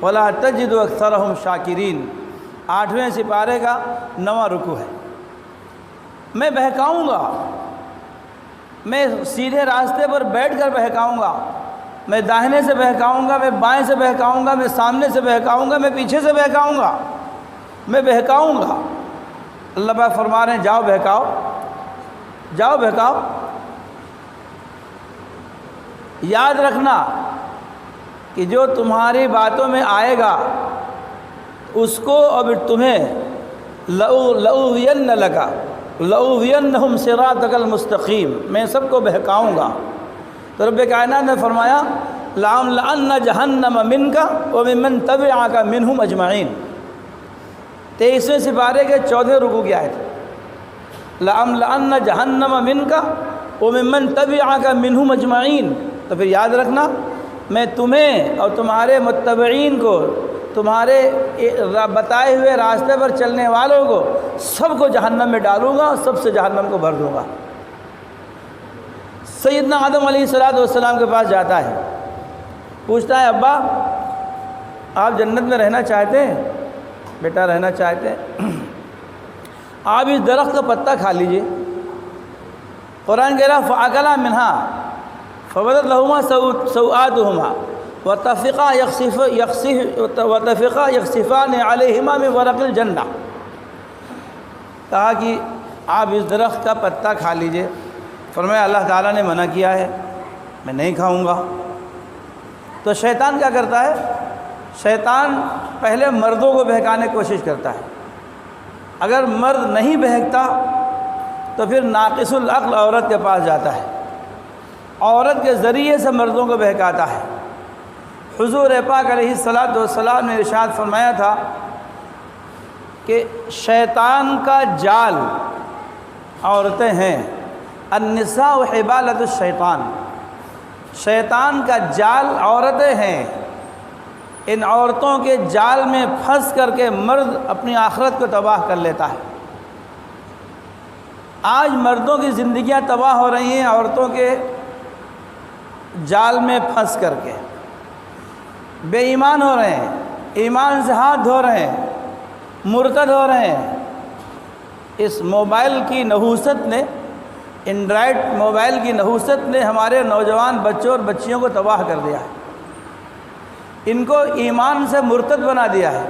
وَلَا تَجِدُ أَكْثَرَهُمْ شَاكِرِينَ۔ 8ویں سپارے کا 9واں رکوع ہے۔ میں بہکاؤں گا، میں سیدھے راستے پر بیٹھ کر بہکاؤں گا، میں داہنے سے بہکاؤں گا، میں بائیں سے بہکاؤں گا، میں سامنے سے بہکاؤں گا، میں پیچھے سے بہکاؤں گا، میں بہکاؤں گا۔ اللہ پاک فرما رہے ہیں جاؤ بہکاؤ، جاؤ بہکاؤ۔ یاد رکھنا کہ جو تمہاری باتوں میں آئے گا اس کو اب تمہیں لَأُغْوِيَنَّ لَكَ لَأُغْوِيَنَّهُمْ صِرَاطَكَ الْمُسْتَقِيمَ، میں سب کو بہکاؤں گا۔ تو رب کائنات نے فرمایا لَأَمْلَأَنَّ جَهَنَّمَ مِنْكَ وَمِمَّنْ تَبِعَكَ مِنْهُمْ أَجْمَعِينَ۔ 23ویں سپارے کے 14 رکوع کی آیت ہے، لَأَمْلَأَنَّ جَهَنَّمَ مِنْكَ وَمِمَّنْ تَبِعَكَ مِنْهُمْ أَجْمَعِينَ۔ تو پھر یاد رکھنا، میں تمہیں اور تمہارے متبعین کو، تمہارے بتائے ہوئے راستے پر چلنے والوں کو سب کو جہنم میں ڈالوں گا اور سب سے جہنم کو بھر دوں گا۔ سیدنا آدم علیہ السلام کے پاس جاتا ہے، پوچھتا ہے ابا آپ جنت میں رہنا چاہتے ہیں؟ بیٹا رہنا چاہتے ہیں، آپ اس درخت کا پتا کھا لیجئے۔ قرآن کہہ رہا فَأَكَلَا مِنْهَا فَبَدَتْ لَهُمَا سَوْآتُهُمَا وَاتَّفِقَا يَخْصِفَانِ عَلَيْهِمَا مِنْ وَرَقِ الْجَنَّةِ۔ کہا کہ آپ اس درخت کا پتا کھا لیجئے۔ فرمایا اللہ تعالیٰ نے منع کیا ہے، میں نہیں کھاؤں گا۔ تو شیطان کیا کرتا ہے؟ شیطان پہلے مردوں کو بہکانے کی کوشش کرتا ہے، اگر مرد نہیں بہکتا تو پھر ناقص العقل عورت کے پاس جاتا ہے، عورت کے ذریعے سے مردوں کو بہکاتا ہے۔ حضور پاک علیہ السلام نے ارشاد فرمایا تھا کہ شیطان کا جال عورتیں ہیں، النساء حبالۃ الشیطان، شیطان کا جال عورتیں ہیں، ان عورتوں کے جال میں پھنس کر کے مرد اپنی آخرت کو تباہ کر لیتا ہے۔ آج مردوں کی زندگیاں تباہ ہو رہی ہیں عورتوں کے جال میں پھنس کر کے، بے ایمان ہو رہے ہیں، ایمان سے ہاتھ دھو رہے ہیں، مرتد ہو رہے ہیں۔ اس موبائل کی نحوست نے، اینڈرائڈ موبائل کی نحوست نے ہمارے نوجوان بچوں اور بچیوں کو تباہ کر دیا ہے، ان کو ایمان سے مرتد بنا دیا ہے،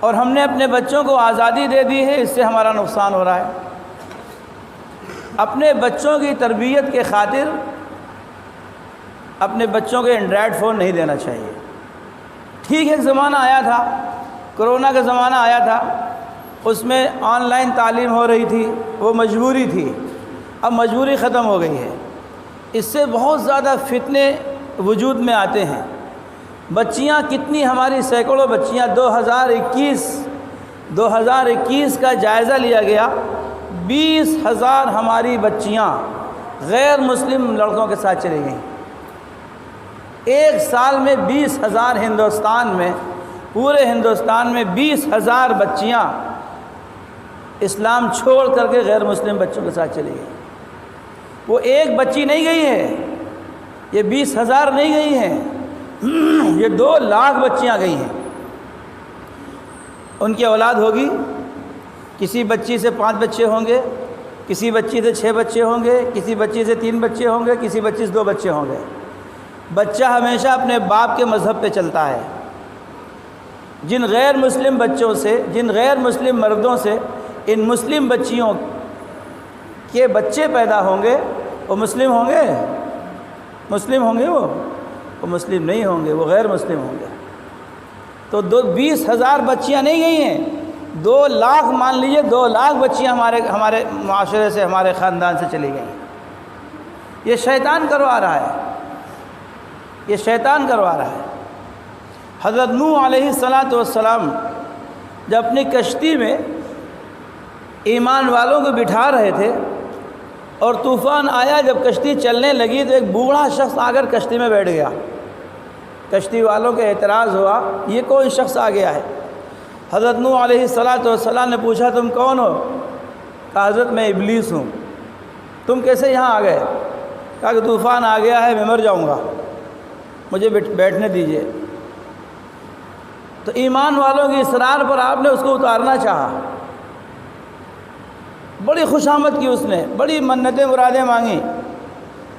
اور ہم نے اپنے بچوں کو آزادی دے دی ہے، اس سے ہمارا نقصان ہو رہا ہے۔ اپنے بچوں کی تربیت کے خاطر اپنے بچوں کو اینڈرائڈ فون نہیں دینا چاہیے۔ ٹھیک ایک زمانہ آیا تھا، کرونا کا زمانہ آیا تھا، اس میں آن لائن تعلیم ہو رہی تھی، وہ مجبوری تھی، اب مجبوری ختم ہو گئی ہے۔ اس سے بہت زیادہ فتنے وجود میں آتے ہیں۔ بچیاں کتنی، ہماری سینکڑوں بچیاں 2021 کا جائزہ لیا گیا، 20,000 ہماری بچیاں غیر مسلم لڑکوں کے ساتھ چلی گئیں۔ ایک سال میں 20,000 ہندوستان میں، پورے ہندوستان میں 20,000 بچیاں اسلام چھوڑ کر کے غیر مسلم بچوں کے ساتھ چلی گئیں۔ وہ ایک بچی نہیں گئی ہے، یہ 20,000 نہیں گئی ہیں، یہ 2 لاکھ بچیاں گئی ہیں۔ ان کی اولاد ہوگی، کسی بچی سے 5 بچے ہوں گے، کسی بچی سے 6 بچے ہوں گے، کسی بچی سے 3 بچے ہوں گے، کسی بچی سے 2 بچے ہوں گے۔ بچہ ہمیشہ اپنے باپ کے مذہب پہ چلتا ہے۔ جن غیر مسلم بچوں سے، جن غیر مسلم مردوں سے ان مسلم بچیوں کے بچے پیدا ہوں گے، وہ مسلم ہوں گے؟ مسلم ہوں گے؟ وہ مسلم نہیں ہوں گے، وہ غیر مسلم ہوں گے۔ تو 20,000 بچیاں نہیں گئی ہیں، 2 لاکھ مان لیجئے، 2 لاکھ بچیاں ہمارے معاشرے سے، ہمارے خاندان سے چلی گئیں۔ یہ شیطان کروا رہا ہے، یہ شیطان کروا رہا ہے۔ حضرت نوح علیہ السلام جب اپنی کشتی میں ایمان والوں کو بٹھا رہے تھے اور طوفان آیا، جب کشتی چلنے لگی تو ایک بوڑھا شخص آ کر کشتی میں بیٹھ گیا۔ کشتی والوں کے اعتراض ہوا، یہ کون شخص آ گیا ہے؟ حضرت نوح علیہ السلام نے پوچھا تم کون ہو؟ کہا حضرت میں ابلیس ہوں۔ تم کیسے یہاں آ گئے؟ کہا کہ طوفان آ گیا ہے، میں مر جاؤں گا، مجھے بیٹھنے دیجیے۔ تو ایمان والوں کی اصرار پر آپ نے اس کو اتارنا چاہا، بڑی خوشامد کی، اس نے بڑی منتیں مرادیں مانگی۔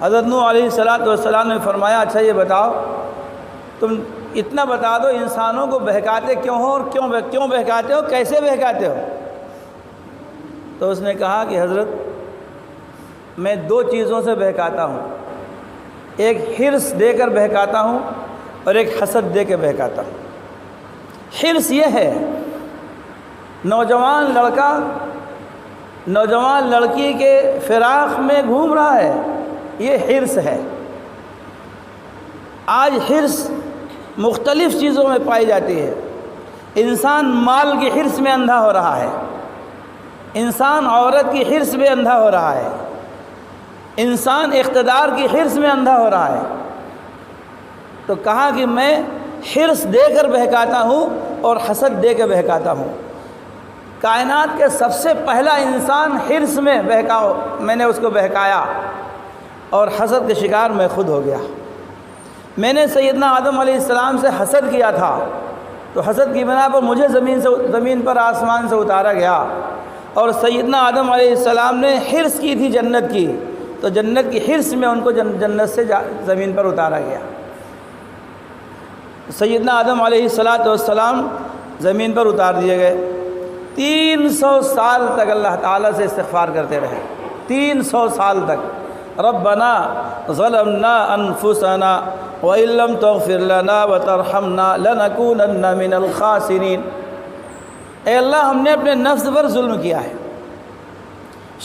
حضرت نوح علیہ السلام نے فرمایا اچھا یہ بتاؤ، تم اتنا بتا دو انسانوں کو بہکاتے کیوں ہو، اور کیوں بہکاتے ہو، کیسے بہکاتے ہو؟ تو اس نے کہا کہ حضرت میں 2 چیزوں سے بہکاتا ہوں، ایک حرص دے کر بہکاتا ہوں اور ایک حسد دے کے بہکاتا ہوں۔ حرص یہ ہے، نوجوان لڑکا نوجوان لڑکی کے فراق میں گھوم رہا ہے، یہ حرص ہے۔ آج حرص مختلف چیزوں میں پائی جاتی ہے۔ انسان مال کی حرص میں اندھا ہو رہا ہے، انسان عورت کی حرص میں اندھا ہو رہا ہے، انسان اقتدار کی حرص میں اندھا ہو رہا ہے۔ تو کہا کہ میں حرص دے کر بہکاتا ہوں اور حسد دے کے بہکاتا ہوں۔ کائنات کے سب سے پہلا انسان حرص میں میں نے اس کو بہکایا اور حسد کے شکار میں خود ہو گیا۔ میں نے سیدنا آدم علیہ السلام سے حسد کیا تھا، تو حسد کی بنا پر مجھے زمین پر آسمان سے اتارا گیا، اور سیدنا آدم علیہ السلام نے حرص کی تھی جنت کی، تو جنت کی حرص میں ان کو جنت سے زمین پر اتارا گیا۔ سیدنا آدم علیہ السلام زمین پر اتار دیے گئے۔ 300 سال تک اللہ تعالیٰ سے استغفار کرتے رہے، 300 سال تک۔ ربنا ظلمنا انفسنا وان لم تغفر لنا وترحمنا لنکونن من الخاسرین۔ اے اللہ، ہم نے اپنے نفس پر ظلم کیا ہے،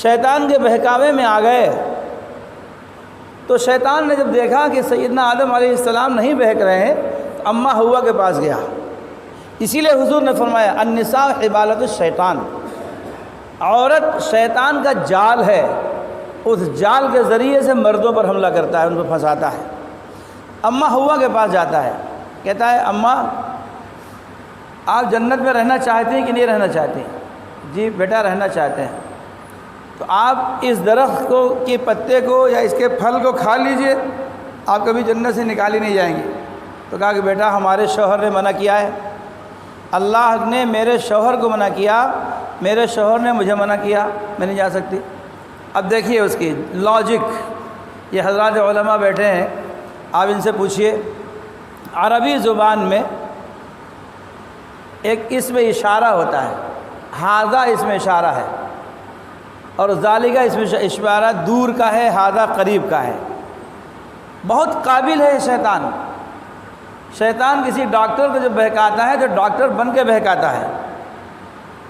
شیطان کے بہکاوے میں آ گئے۔ تو شیطان نے جب دیکھا کہ سیدنا آدم علیہ السلام نہیں بہک رہے ہیں، تو اماں ہوا کے پاس گیا۔ اسی لیے حضور نے فرمایا النساء حبالۃ الشیطان، عورت شیطان کا جال ہے، اس جال کے ذریعے سے مردوں پر حملہ کرتا ہے، ان کو پھنساتا ہے۔ اماں ہوا کے پاس جاتا ہے، کہتا ہے اماں آپ جنت میں رہنا چاہتے ہیں کہ نہیں رہنا چاہتے ہیں؟ جی بیٹا رہنا چاہتے ہیں۔ تو آپ اس درخت کے پتے کو یا اس کے پھل کو کھا لیجئے، آپ کبھی جنت سے نکالی نہیں جائیں گے۔ تو کہا کہ بیٹا ہمارے شوہر نے منع کیا ہے، اللہ نے میرے شوہر کو منع کیا، میرے شوہر نے مجھے منع کیا، میں نہیں جا سکتی۔ اب دیکھیے اس کی لاجک، یہ حضرات علماء بیٹھے ہیں، آپ ان سے پوچھئے، عربی زبان میں ایک اسم اشارہ ہوتا ہے، ھذا اسم اشارہ ہے، اور ذالک اسم اشارہ دور کا ہے، ھذا قریب کا ہے۔ بہت قابل ہے شیطان۔ شیطان کسی ڈاکٹر کو جب بہکاتا ہے تو ڈاکٹر بن کے بہکاتا ہے،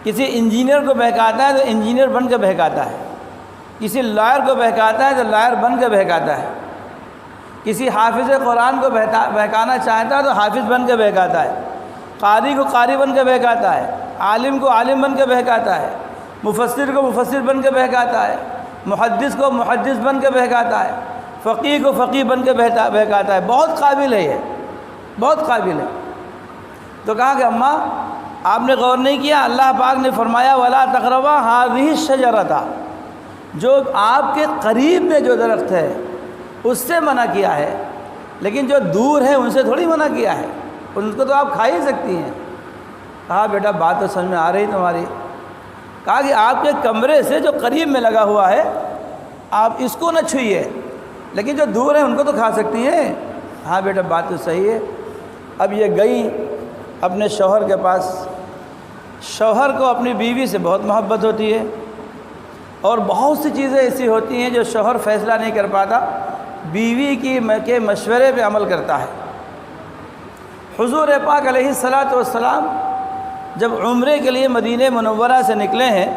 کسی انجینئر کو بہکاتا ہے تو انجینئر بن کے بہکاتا ہے، کسی لائر کو بہکاتا ہے تو لائر بن کے بہکاتا ہے، کسی حافظ قرآن کو بہکانا چاہتا ہے تو حافظ بن کے بہکاتا ہے، قاری کو قاری بن کے بہکاتا ہے، عالم کو عالم بن کے بہکاتا ہے، مفسر کو مفسر بن کے بہکاتا ہے، محدث کو محدث بن کے بہکاتا ہے، فقیہ کو فقیہ بن کے بہکاتا ہے۔ بہت قابل ہے، یہ بہت قابل ہے۔ تو کہا کہ اماں آپ نے غور نہیں کیا، اللہ پاک نے فرمایا وَلَا تَقْرَبَا هَٰذِهِ الشَّجَرَةَ، جو آپ کے قریب میں جو درخت ہے اس سے منع کیا ہے، لیکن جو دور ہے ان سے تھوڑی منع کیا ہے، ان کو تو آپ کھا ہی سکتی ہیں۔ کہا بیٹا بات تو سمجھ میں آ رہی تمہاری۔ کہا کہ آپ کے کمرے سے جو قریب میں لگا ہوا ہے آپ اس کو نہ چھوئیے، لیکن جو دور ہیں ان کو تو کھا سکتی ہیں۔ ہاں بیٹا بات تو صحیح ہے۔ اب یہ گئی اپنے شوہر کے پاس۔ شوہر کو اپنی بیوی سے بہت محبت ہوتی ہے، اور بہت سی چیزیں ایسی ہوتی ہیں جو شوہر فیصلہ نہیں کر پاتا، بیوی کے مشورے پہ عمل کرتا ہے۔ حضور پاک علیہ السلام جب عمرے کے لیے مدینہ منورہ سے نکلے ہیں،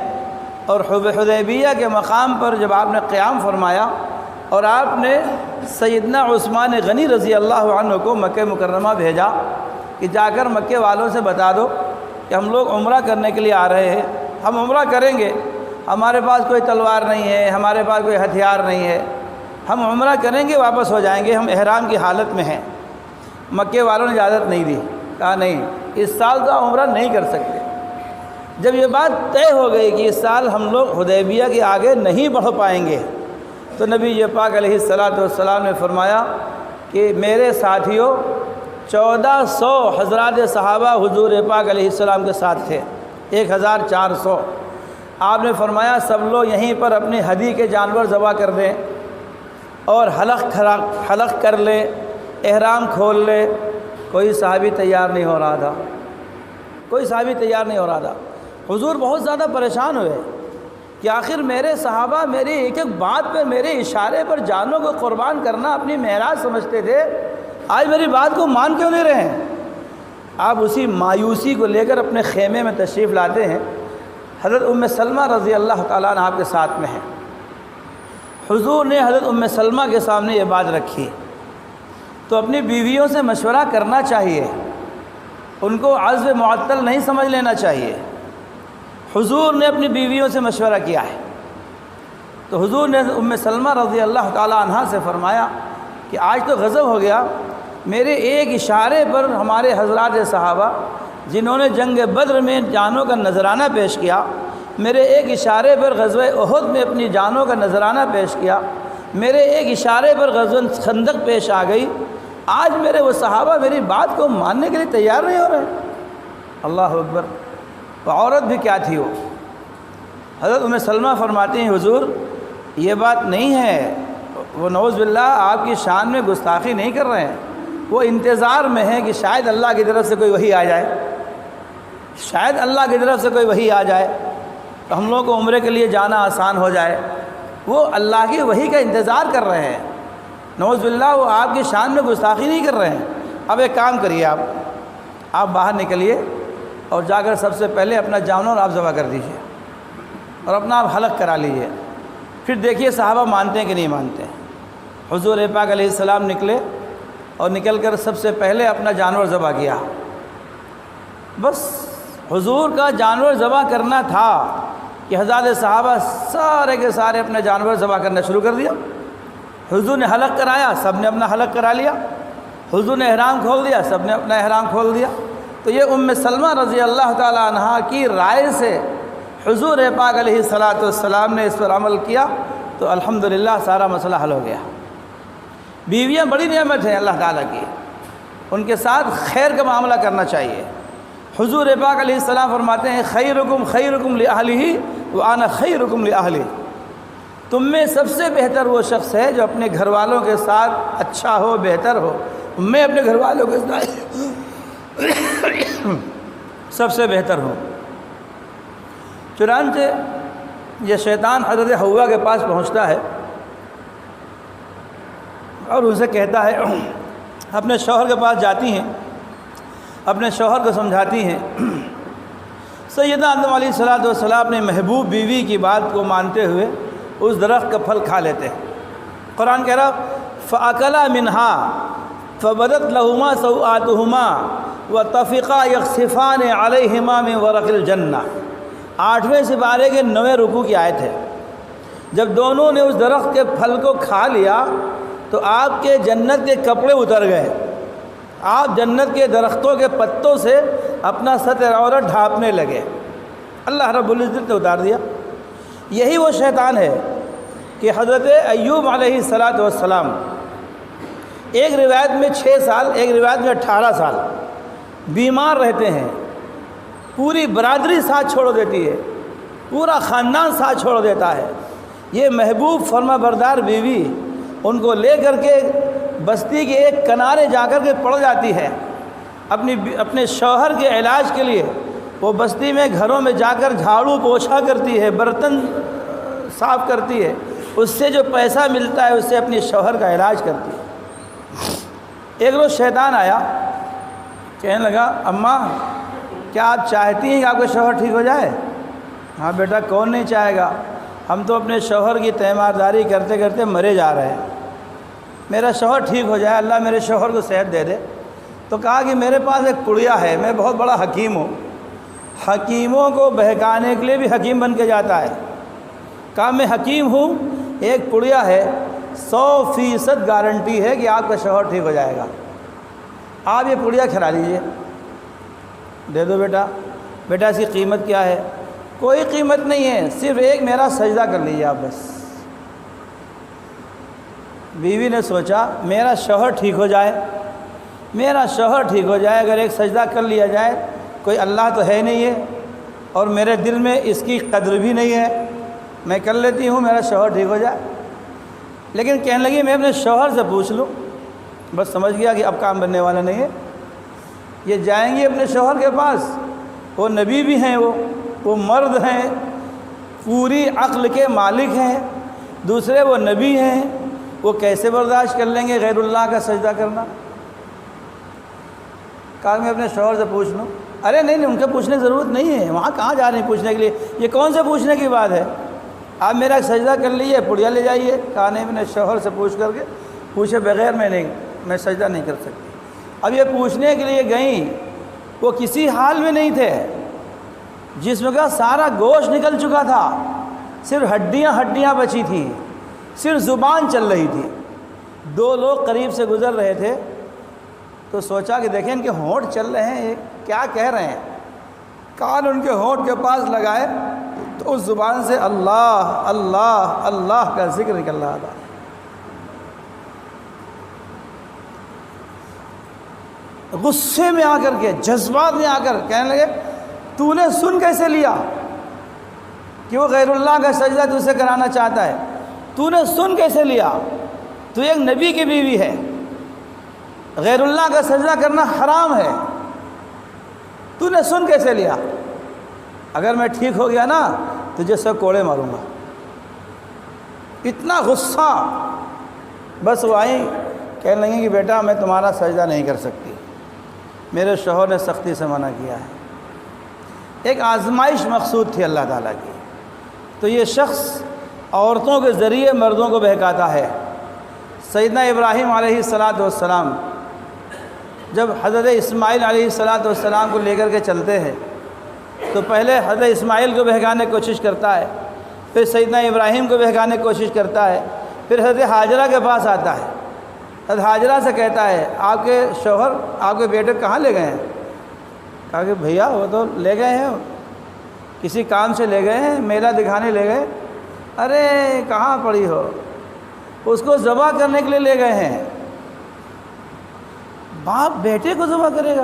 اور حدیبیہ کے مقام پر جب آپ نے قیام فرمایا اور آپ نے سیدنا عثمان غنی رضی اللہ عنہ کو مکہ مکرمہ بھیجا کہ جا کر مکے والوں سے بتا دو کہ ہم لوگ عمرہ کرنے کے لیے آ رہے ہیں، ہم عمرہ کریں گے، ہمارے پاس کوئی تلوار نہیں ہے، ہمارے پاس کوئی ہتھیار نہیں ہے، ہم عمرہ کریں گے واپس ہو جائیں گے، ہم احرام کی حالت میں ہیں۔ مکے والوں نے اجازت نہیں دی، کہا نہیں اس سال تو عمرہ نہیں کر سکتے۔ جب یہ بات طے ہو گئی کہ اس سال ہم لوگ حدیبیہ کے آگے نہیں بڑھ پائیں گے، تو نبی پاک علیہ السلام نے فرمایا کہ میرے ساتھیوں 1400 حضرات صحابہ حضور پاک علیہ السلام کے ساتھ تھے، 1400۔ آپ نے فرمایا سب لوگ یہیں پر اپنی ہدی کے جانور ذبح کر دیں اور حلق کر لیں، احرام کھول لے۔ کوئی صحابی تیار نہیں ہو رہا تھا، کوئی صحابی تیار نہیں ہو رہا تھا۔ حضور بہت زیادہ پریشان ہوئے کہ آخر میرے صحابہ میری ایک ایک بات پہ، میرے اشارے پر جانوں کو قربان کرنا اپنی معراج سمجھتے تھے، آج میری بات کو مان کیوں نہیں رہے ہیں؟ آپ اسی مایوسی کو لے کر اپنے خیمے میں تشریف لاتے ہیں۔ حضرت ام سلمہ رضی اللہ تعالیٰ عنہ آپ کے ساتھ میں ہیں۔ حضور نے حضرت ام سلمہ کے سامنے یہ بات رکھی، تو اپنی بیویوں سے مشورہ کرنا چاہیے، ان کو عزو معطل نہیں سمجھ لینا چاہیے۔ حضور نے اپنی بیویوں سے مشورہ کیا ہے، تو حضور نے ام سلمہ رضی اللہ تعالی عنہا سے فرمایا کہ آج تو غضب ہو گیا، میرے ایک اشارے پر ہمارے حضرات صحابہ جنہوں نے جنگ بدر میں جانوں کا نذرانہ پیش کیا، میرے ایک اشارے پر غزوہ احد میں اپنی جانوں کا نذرانہ پیش کیا، میرے ایک اشارے پر غزوہ خندق پیش آ گئی، آج میرے وہ صحابہ میری بات کو ماننے کے لیے تیار نہیں ہو رہے۔ اللہ اکبر! وہ عورت بھی کیا تھی، وہ حضرت ام سلمہ فرماتی ہیں حضور یہ بات نہیں ہے، وہ نعوذ باللہ آپ کی شان میں گستاخی نہیں کر رہے ہیں، وہ انتظار میں ہیں کہ شاید اللہ کی طرف سے کوئی وحی آ جائے، شاید اللہ کی طرف سے کوئی وحی آ جائے تو ہم لوگوں کو عمرے کے لیے جانا آسان ہو جائے۔ وہ اللہ کی وحی کا انتظار کر رہے ہیں، نعوذ باللہ وہ آپ کی شان میں گستاخی نہیں کر رہے ہیں۔ اب ایک کام کریے، آپ باہر نکلیے اور جا کر سب سے پہلے اپنا جانور آپ ذبح کر دیجیے اور اپنا آپ حلق کرا لیجیے، پھر دیکھیے صحابہ مانتے ہیں کہ نہیں مانتے ہیں۔ حضور پاک علیہ السلام نکلے اور نکل کر سب سے پہلے اپنا جانور ذبح کیا۔ بس حضور کا جانور ذبح کرنا تھا کہ حضرات صحابہ سارے کے سارے اپنا جانور ذبح کرنا شروع کر دیا۔ حضور نے حلق کرایا، سب نے اپنا حلق کرا لیا۔ حضور نے احرام کھول دیا، سب نے اپنا احرام کھول دیا۔ تو یہ ام سلمہ رضی اللہ تعالی عنہا کی رائے سے حضور پاک علیہ السلام نے اس پر عمل کیا تو الحمدللہ سارا مسئلہ حل ہو گیا۔ بیویاں بڑی نعمت ہیں اللہ تعالیٰ کی، ان کے ساتھ خیر کا معاملہ کرنا چاہیے۔ حضور پاک علیہ السلام فرماتے ہیں خیرکم خیرکم لأہلہ وانا خیرکم لأہلی، تم میں سب سے بہتر وہ شخص ہے جو اپنے گھر والوں کے ساتھ اچھا ہو، بہتر ہو۔ میں اپنے گھر والوں کے ساتھ سب سے بہتر ہوں۔ چنانچہ یہ شیطان حضرت حوا کے پاس پہنچتا ہے اور ان سے کہتا ہے، اپنے شوہر کے پاس جاتی ہیں، اپنے شوہر کو سمجھاتی ہیں۔ سیدنا آدم علیہ السلام اپنے محبوب بیوی کی بات کو مانتے ہوئے اس درخت کا پھل کھا لیتے ہیں۔ قرآن کہہ رہا فَأَكَلَا مِنْهَا فَبَدَتْ لَهُمَا سَوْآتُهُمَا وَطَفِقَا يَخْصِفَانِ عَلَيْهِمَا مِنْ وَرَقِ الْجَنَّةِ۔ 8ویں سپارے کے 9ویں رکوع کی آیت ہے۔ جب دونوں نے اس درخت کے پھل کو کھا لیا تو آپ کے جنت کے کپڑے اتر گئے، آپ جنت کے درختوں کے پتوں سے اپنا ستر عورت ڈھانپنے لگے۔ اللہ رب العزت نے اتار دیا۔ یہی وہ شیطان ہے کہ حضرت ایوب علیہ السلام ایک روایت میں 6 سال، ایک روایت میں 18 سال بیمار رہتے ہیں، پوری برادری ساتھ چھوڑ دیتی ہے، پورا خاندان ساتھ چھوڑ دیتا ہے۔ یہ محبوب فرما بردار بیوی ان کو لے کر کے بستی کے ایک کنارے جا کر کے پڑ جاتی ہے، اپنے شوہر کے علاج کے لیے وہ بستی میں گھروں میں جا کر جھاڑو پوچھا کرتی ہے، برتن صاف کرتی ہے، اس سے جو پیسہ ملتا ہے اس سے اپنے شوہر کا علاج کرتی ہے۔ ایک روز شیطان آیا، کہنے لگا اماں کیا آپ چاہتی ہیں کہ آپ کا شوہر ٹھیک ہو جائے؟ ہاں بیٹا، کون نہیں چاہے گا، ہم تو اپنے شوہر کی تیمارداری کرتے کرتے مرے جا رہے ہیں، میرا شوہر ٹھیک ہو جائے، اللہ میرے شوہر کو صحت دے دے۔ تو کہا کہ میرے پاس ایک پڑیا ہے، میں بہت بڑا حکیم ہوں، حکیموں کو بہکانے کے لیے بھی حکیم بن کے جاتا ہے۔ کہا میں حکیم ہوں، ایک پڑیا ہے، 100% گارنٹی ہے کہ آپ کا شوہر ٹھیک ہو جائے گا، آپ یہ پڑیا کھلا لیجئے، دے دو بیٹا۔ بیٹا اس کی قیمت کیا ہے؟ کوئی قیمت نہیں ہے، صرف ایک میرا سجدہ کر لیجیے آپ بس۔ بیوی نے سوچا میرا شوہر ٹھیک ہو جائے، میرا شوہر ٹھیک ہو جائے، اگر ایک سجدہ کر لیا جائے، کوئی اللہ تو ہے نہیں ہے اور میرے دل میں اس کی قدر بھی نہیں ہے، میں کر لیتی ہوں، میرا شوہر ٹھیک ہو جائے۔ لیکن کہنے لگی میں اپنے شوہر سے پوچھ لوں، بس سمجھ گیا کہ اب کام بننے والا نہیں ہے۔ یہ جائیں گی اپنے شوہر کے پاس، وہ نبی بھی ہیں، وہ مرد ہیں، پوری عقل کے مالک ہیں، دوسرے وہ نبی ہیں، وہ کیسے برداشت کر لیں گے غیر اللہ کا سجدہ کرنا؟ کہا میں اپنے شوہر سے پوچھ لوں۔ ارے نہیں، ان کے پوچھنے کی ضرورت نہیں ہے، وہاں کہاں جا رہے ہیں پوچھنے کے لیے، یہ کون سے پوچھنے کی بات ہے، آپ میرا سجدہ کر لیجیے، پڑیا لے جائیے۔ کہا نہیں، اپنے شوہر سے پوچھ کر کے، پوچھے بغیر میں نہیں میں سجدہ نہیں کر سکتی۔ اب یہ پوچھنے کے لیے گئیں، وہ کسی حال میں نہیں تھے، جسم کا سارا گوشت نکل چکا تھا، صرف ہڈیاں بچی تھیں، صرف زبان چل رہی تھی۔ دو لوگ قریب سے گزر رہے تھے تو سوچا کہ دیکھیں ان کے ہونٹ چل رہے ہیں، یہ کیا کہہ رہے ہیں۔ کان ان کے ہونٹ کے پاس لگائے تو اس زبان سے اللہ اللہ اللہ کا ذکر نکل رہا تھا۔ غصے میں آ کر کے، جذبات میں آ کر کہنے لگے تو نے سن کیسے لیا کہ وہ غیر اللہ کا سجدہ تجھ سے کرانا چاہتا ہے؟ تو نے سن کیسے لیا؟ تو ایک نبی کی بیوی ہے، غیر اللہ کا سجدہ کرنا حرام ہے، تو نے سن کیسے لیا؟ اگر میں ٹھیک ہو گیا نا تجھے سب کوڑے ماروں گا۔ اتنا غصہ، بس وہ آئیں کہنے لگیں کہ بیٹا میں تمہارا سجدہ نہیں کر سکتی، میرے شوہر نے سختی سے منع کیا ہے۔ ایک آزمائش مقصود تھی اللہ تعالیٰ کی۔ تو یہ شخص عورتوں کے ذریعے مردوں کو بہکاتا ہے۔ سیدنا ابراہیم علیہ السلام جب حضرت اسماعیل علیہ السلام کو لے کر کے چلتے ہیں تو پہلے حضرت اسماعیل کو بہکانے کی کوشش کرتا ہے، پھر سیدنا ابراہیم کو بہکانے کی کوشش کرتا ہے، پھر حضرت حاجرہ کے پاس آتا ہے۔ حضرت حاجرہ سے کہتا ہے آپ کے شوہر آپ کے بیٹے کہاں لے گئے ہیں؟ کہا کہ بھیا وہ تو لے گئے ہیں، کسی کام سے لے گئے ہیں، میلہ دکھانے لے گئے۔ ارے کہاں پڑی ہو، اس کو ذبح کرنے کے لیے لے گئے ہیں۔ باپ بیٹے کو ذبح کرے گا؟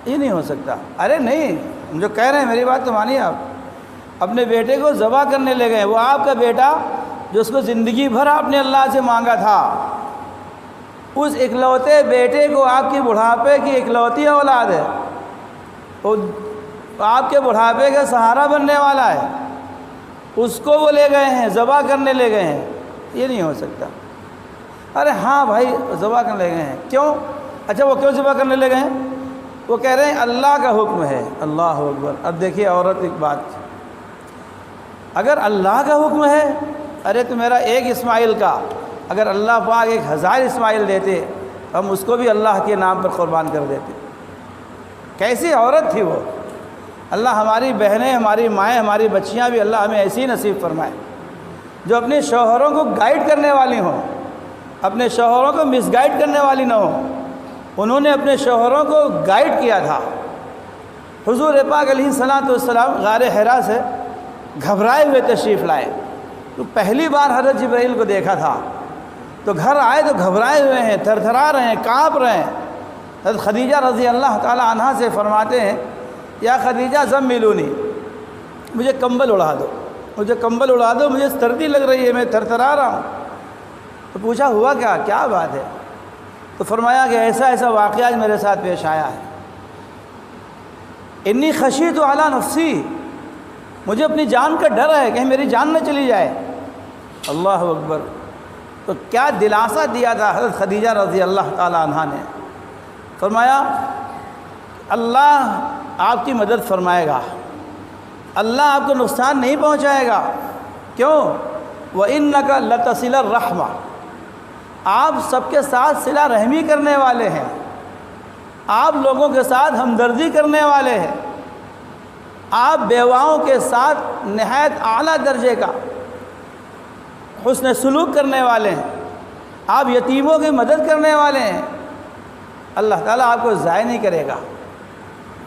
یہ نہیں ہو سکتا۔ ارے نہیں، جو کہہ رہے ہیں میری بات تو مانیے، آپ اپنے بیٹے کو ذبح کرنے لے گئے ہیں، وہ آپ کا بیٹا جو اس کو زندگی بھر آپ نے اللہ سے مانگا تھا، اس اکلوتے بیٹے کو آپ کی بڑھاپے کی اکلوتی اولاد ہے، وہ آپ کے بڑھاپے کا سہارا بننے والا ہے، اس کو وہ لے گئے ہیں، ذبح کرنے لے گئے ہیں، یہ نہیں ہو سکتا۔ ارے ہاں بھائی ذبح کرنے لے گئے ہیں، کیوں؟ اچھا وہ کیوں ذبح کرنے لے گئے ہیں؟ وہ کہہ رہے ہیں اللہ کا حکم ہے۔ اللہ اکبر۔ اب دیکھیے عورت ایک بات، اگر اللہ کا حکم ہے، ارے تو میرا ایک اسماعیل کا اگر اللہ پاک 1000 اسماعیل دیتے ہم اس کو بھی اللہ کے نام پر قربان کر دیتے۔ کیسی عورت تھی وہ! اللہ ہماری بہنیں، ہماری مائیں، ہماری بچیاں بھی اللہ ہمیں ایسی نصیب فرمائے جو اپنے شوہروں کو گائیڈ کرنے والی ہوں، اپنے شوہروں کو مس گائیڈ کرنے والی نہ ہوں۔ انہوں نے اپنے شوہروں کو گائیڈ کیا تھا۔ حضور پاک علیہ السلام غار حرا سے گھبرائے ہوئے تشریف لائے، تو پہلی بار حضرت جبرائیل کو دیکھا تھا، تو گھر آئے تو گھبرائے ہوئے ہیں، تھر تھرا رہے ہیں، کانپ رہے ہیں۔ حضرت خدیجہ رضی اللہ تعالی عنہا سے فرماتے ہیں یا خدیجہ زملونی، مجھے کمبل اڑا دو، مجھے کمبل اڑا دو، مجھے سردی لگ رہی ہے، میں تھر تھرا رہا ہوں۔ تو پوچھا ہوا کیا بات ہے؟ تو فرمایا کہ ایسا واقعہ آج میرے ساتھ پیش آیا ہے۔ انی خشیت علی نفسی، مجھے اپنی جان کا ڈر ہے، کہیں میری جان نہ چلی جائے۔ اللہ اکبر۔ تو کیا دلاسا دیا تھا حضرت خدیجہ رضی اللہ تعالی عنہا نے؟ فرمایا اللہ آپ کی مدد فرمائے گا، اللہ آپ کو نقصان نہیں پہنچائے گا۔ کیوں؟ وَإِنَّكَ لَتَصِلَ الرَّحْمَةَ، آپ سب کے ساتھ صلہ رحمی کرنے والے ہیں، آپ لوگوں کے ساتھ ہمدردی کرنے والے ہیں، آپ بیواؤں کے ساتھ نہایت اعلیٰ درجے کا حسن سلوک کرنے والے ہیں، آپ یتیموں کی مدد کرنے والے ہیں، اللہ تعالیٰ آپ کو ضائع نہیں کرے گا۔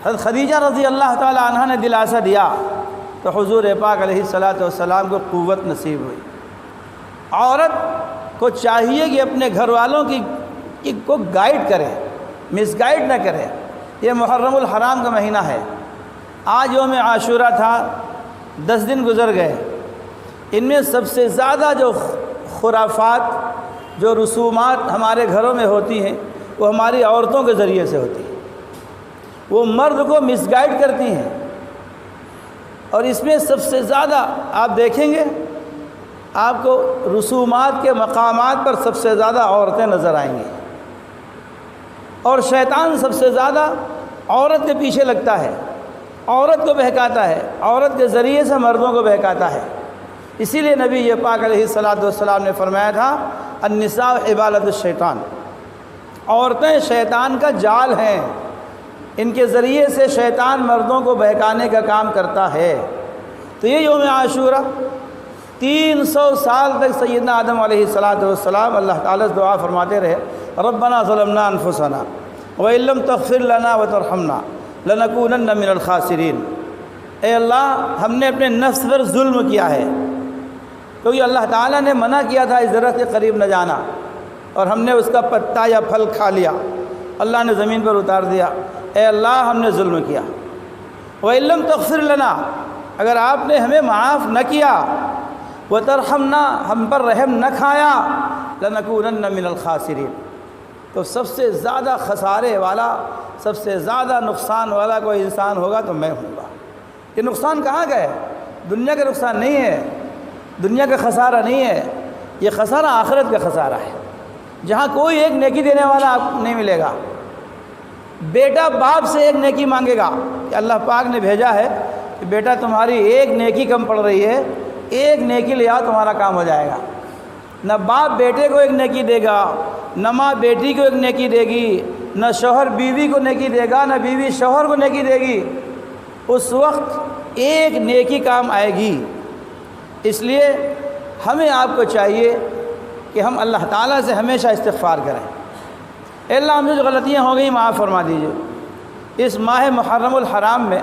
حضرت خدیجہ رضی اللہ تعالی عنہ نے دلاسا دیا تو حضور پاک علیہ السلام کو قوت نصیب ہوئی۔ عورت کو چاہیے کہ اپنے گھر والوں کو گائیڈ کرے، مس گائیڈ نہ کرے۔ یہ محرم الحرام کا مہینہ ہے، آج یوم عاشورہ تھا، 10 دن گزر گئے۔ ان میں سب سے زیادہ جو خرافات، جو رسومات ہمارے گھروں میں ہوتی ہیں وہ ہماری عورتوں کے ذریعے سے ہوتی ہیں، وہ مرد کو مس گائیڈ کرتی ہیں۔ اور اس میں سب سے زیادہ آپ دیکھیں گے آپ کو رسومات کے مقامات پر سب سے زیادہ عورتیں نظر آئیں گی، اور شیطان سب سے زیادہ عورت کے پیچھے لگتا ہے، عورت کو بہکاتا ہے، عورت کے ذریعے سے مردوں کو بہکاتا ہے۔ اسی لیے نبی پاک علیہ السلام نے فرمایا تھا النساء عبادت الشیطان، عورتیں شیطان کا جال ہیں، ان کے ذریعے سے شیطان مردوں کو بہکانے کا کام کرتا ہے۔ تو یہ یوم عاشورہ 300 سال تک سیدنا آدم علیہ السلام اللہ تعالیٰ سے دعا فرماتے رہے، ربنا ظلمنا انفسنا وإن لم تغفر لنا وترحمنا لنکونن من الخاسرین۔ اے اللہ، ہم نے اپنے نفس پر ظلم کیا ہے، کیونکہ اللہ تعالیٰ نے منع کیا تھا اس درخت کے قریب نہ جانا، اور ہم نے اس کا پتا یا پھل کھا لیا، اللہ نے زمین پر اتار دیا۔ اے اللہ، ہم نے ظلم کیا۔ وَإِن لَّمْ تَغْفِرْ لَنَا، اگر آپ نے ہمیں معاف نہ کیا، وَتَرْحَمْنَا، ہم پر رحم نہ کھایا، لَنَكُونَنَّ مِنَ الْخَاسِرِينَ، تو سب سے زیادہ خسارے والا، سب سے زیادہ نقصان والا کوئی انسان ہوگا تو میں ہوں گا۔ یہ نقصان کہاں کا ہے؟ دنیا کا نقصان نہیں ہے، دنیا کا خسارہ نہیں ہے، یہ خسارہ آخرت کا خسارہ ہے، جہاں کوئی ایک نیکی دینے والا آپ کو نہیں ملے گا۔ بیٹا باپ سے ایک نیکی مانگے گا کہ اللہ پاک نے بھیجا ہے کہ بیٹا تمہاری ایک نیکی کم پڑ رہی ہے، ایک نیکی لے آؤ، تمہارا کام ہو جائے گا۔ نہ باپ بیٹے کو ایک نیکی دے گا، نہ ماں بیٹی کو ایک نیکی دے گی، نہ شوہر بیوی کو نیکی دے گا، نہ بیوی شوہر کو نیکی دے گی۔ اس وقت ایک نیکی کام آئے گی۔ اس لیے ہمیں آپ کو چاہیے کہ ہم اللہ تعالیٰ سے ہمیشہ استغفار کریں، اے اللہ ہم سے جو غلطیاں ہو گئیں معاف فرما دیجیے۔ اس ماہ محرم الحرام میں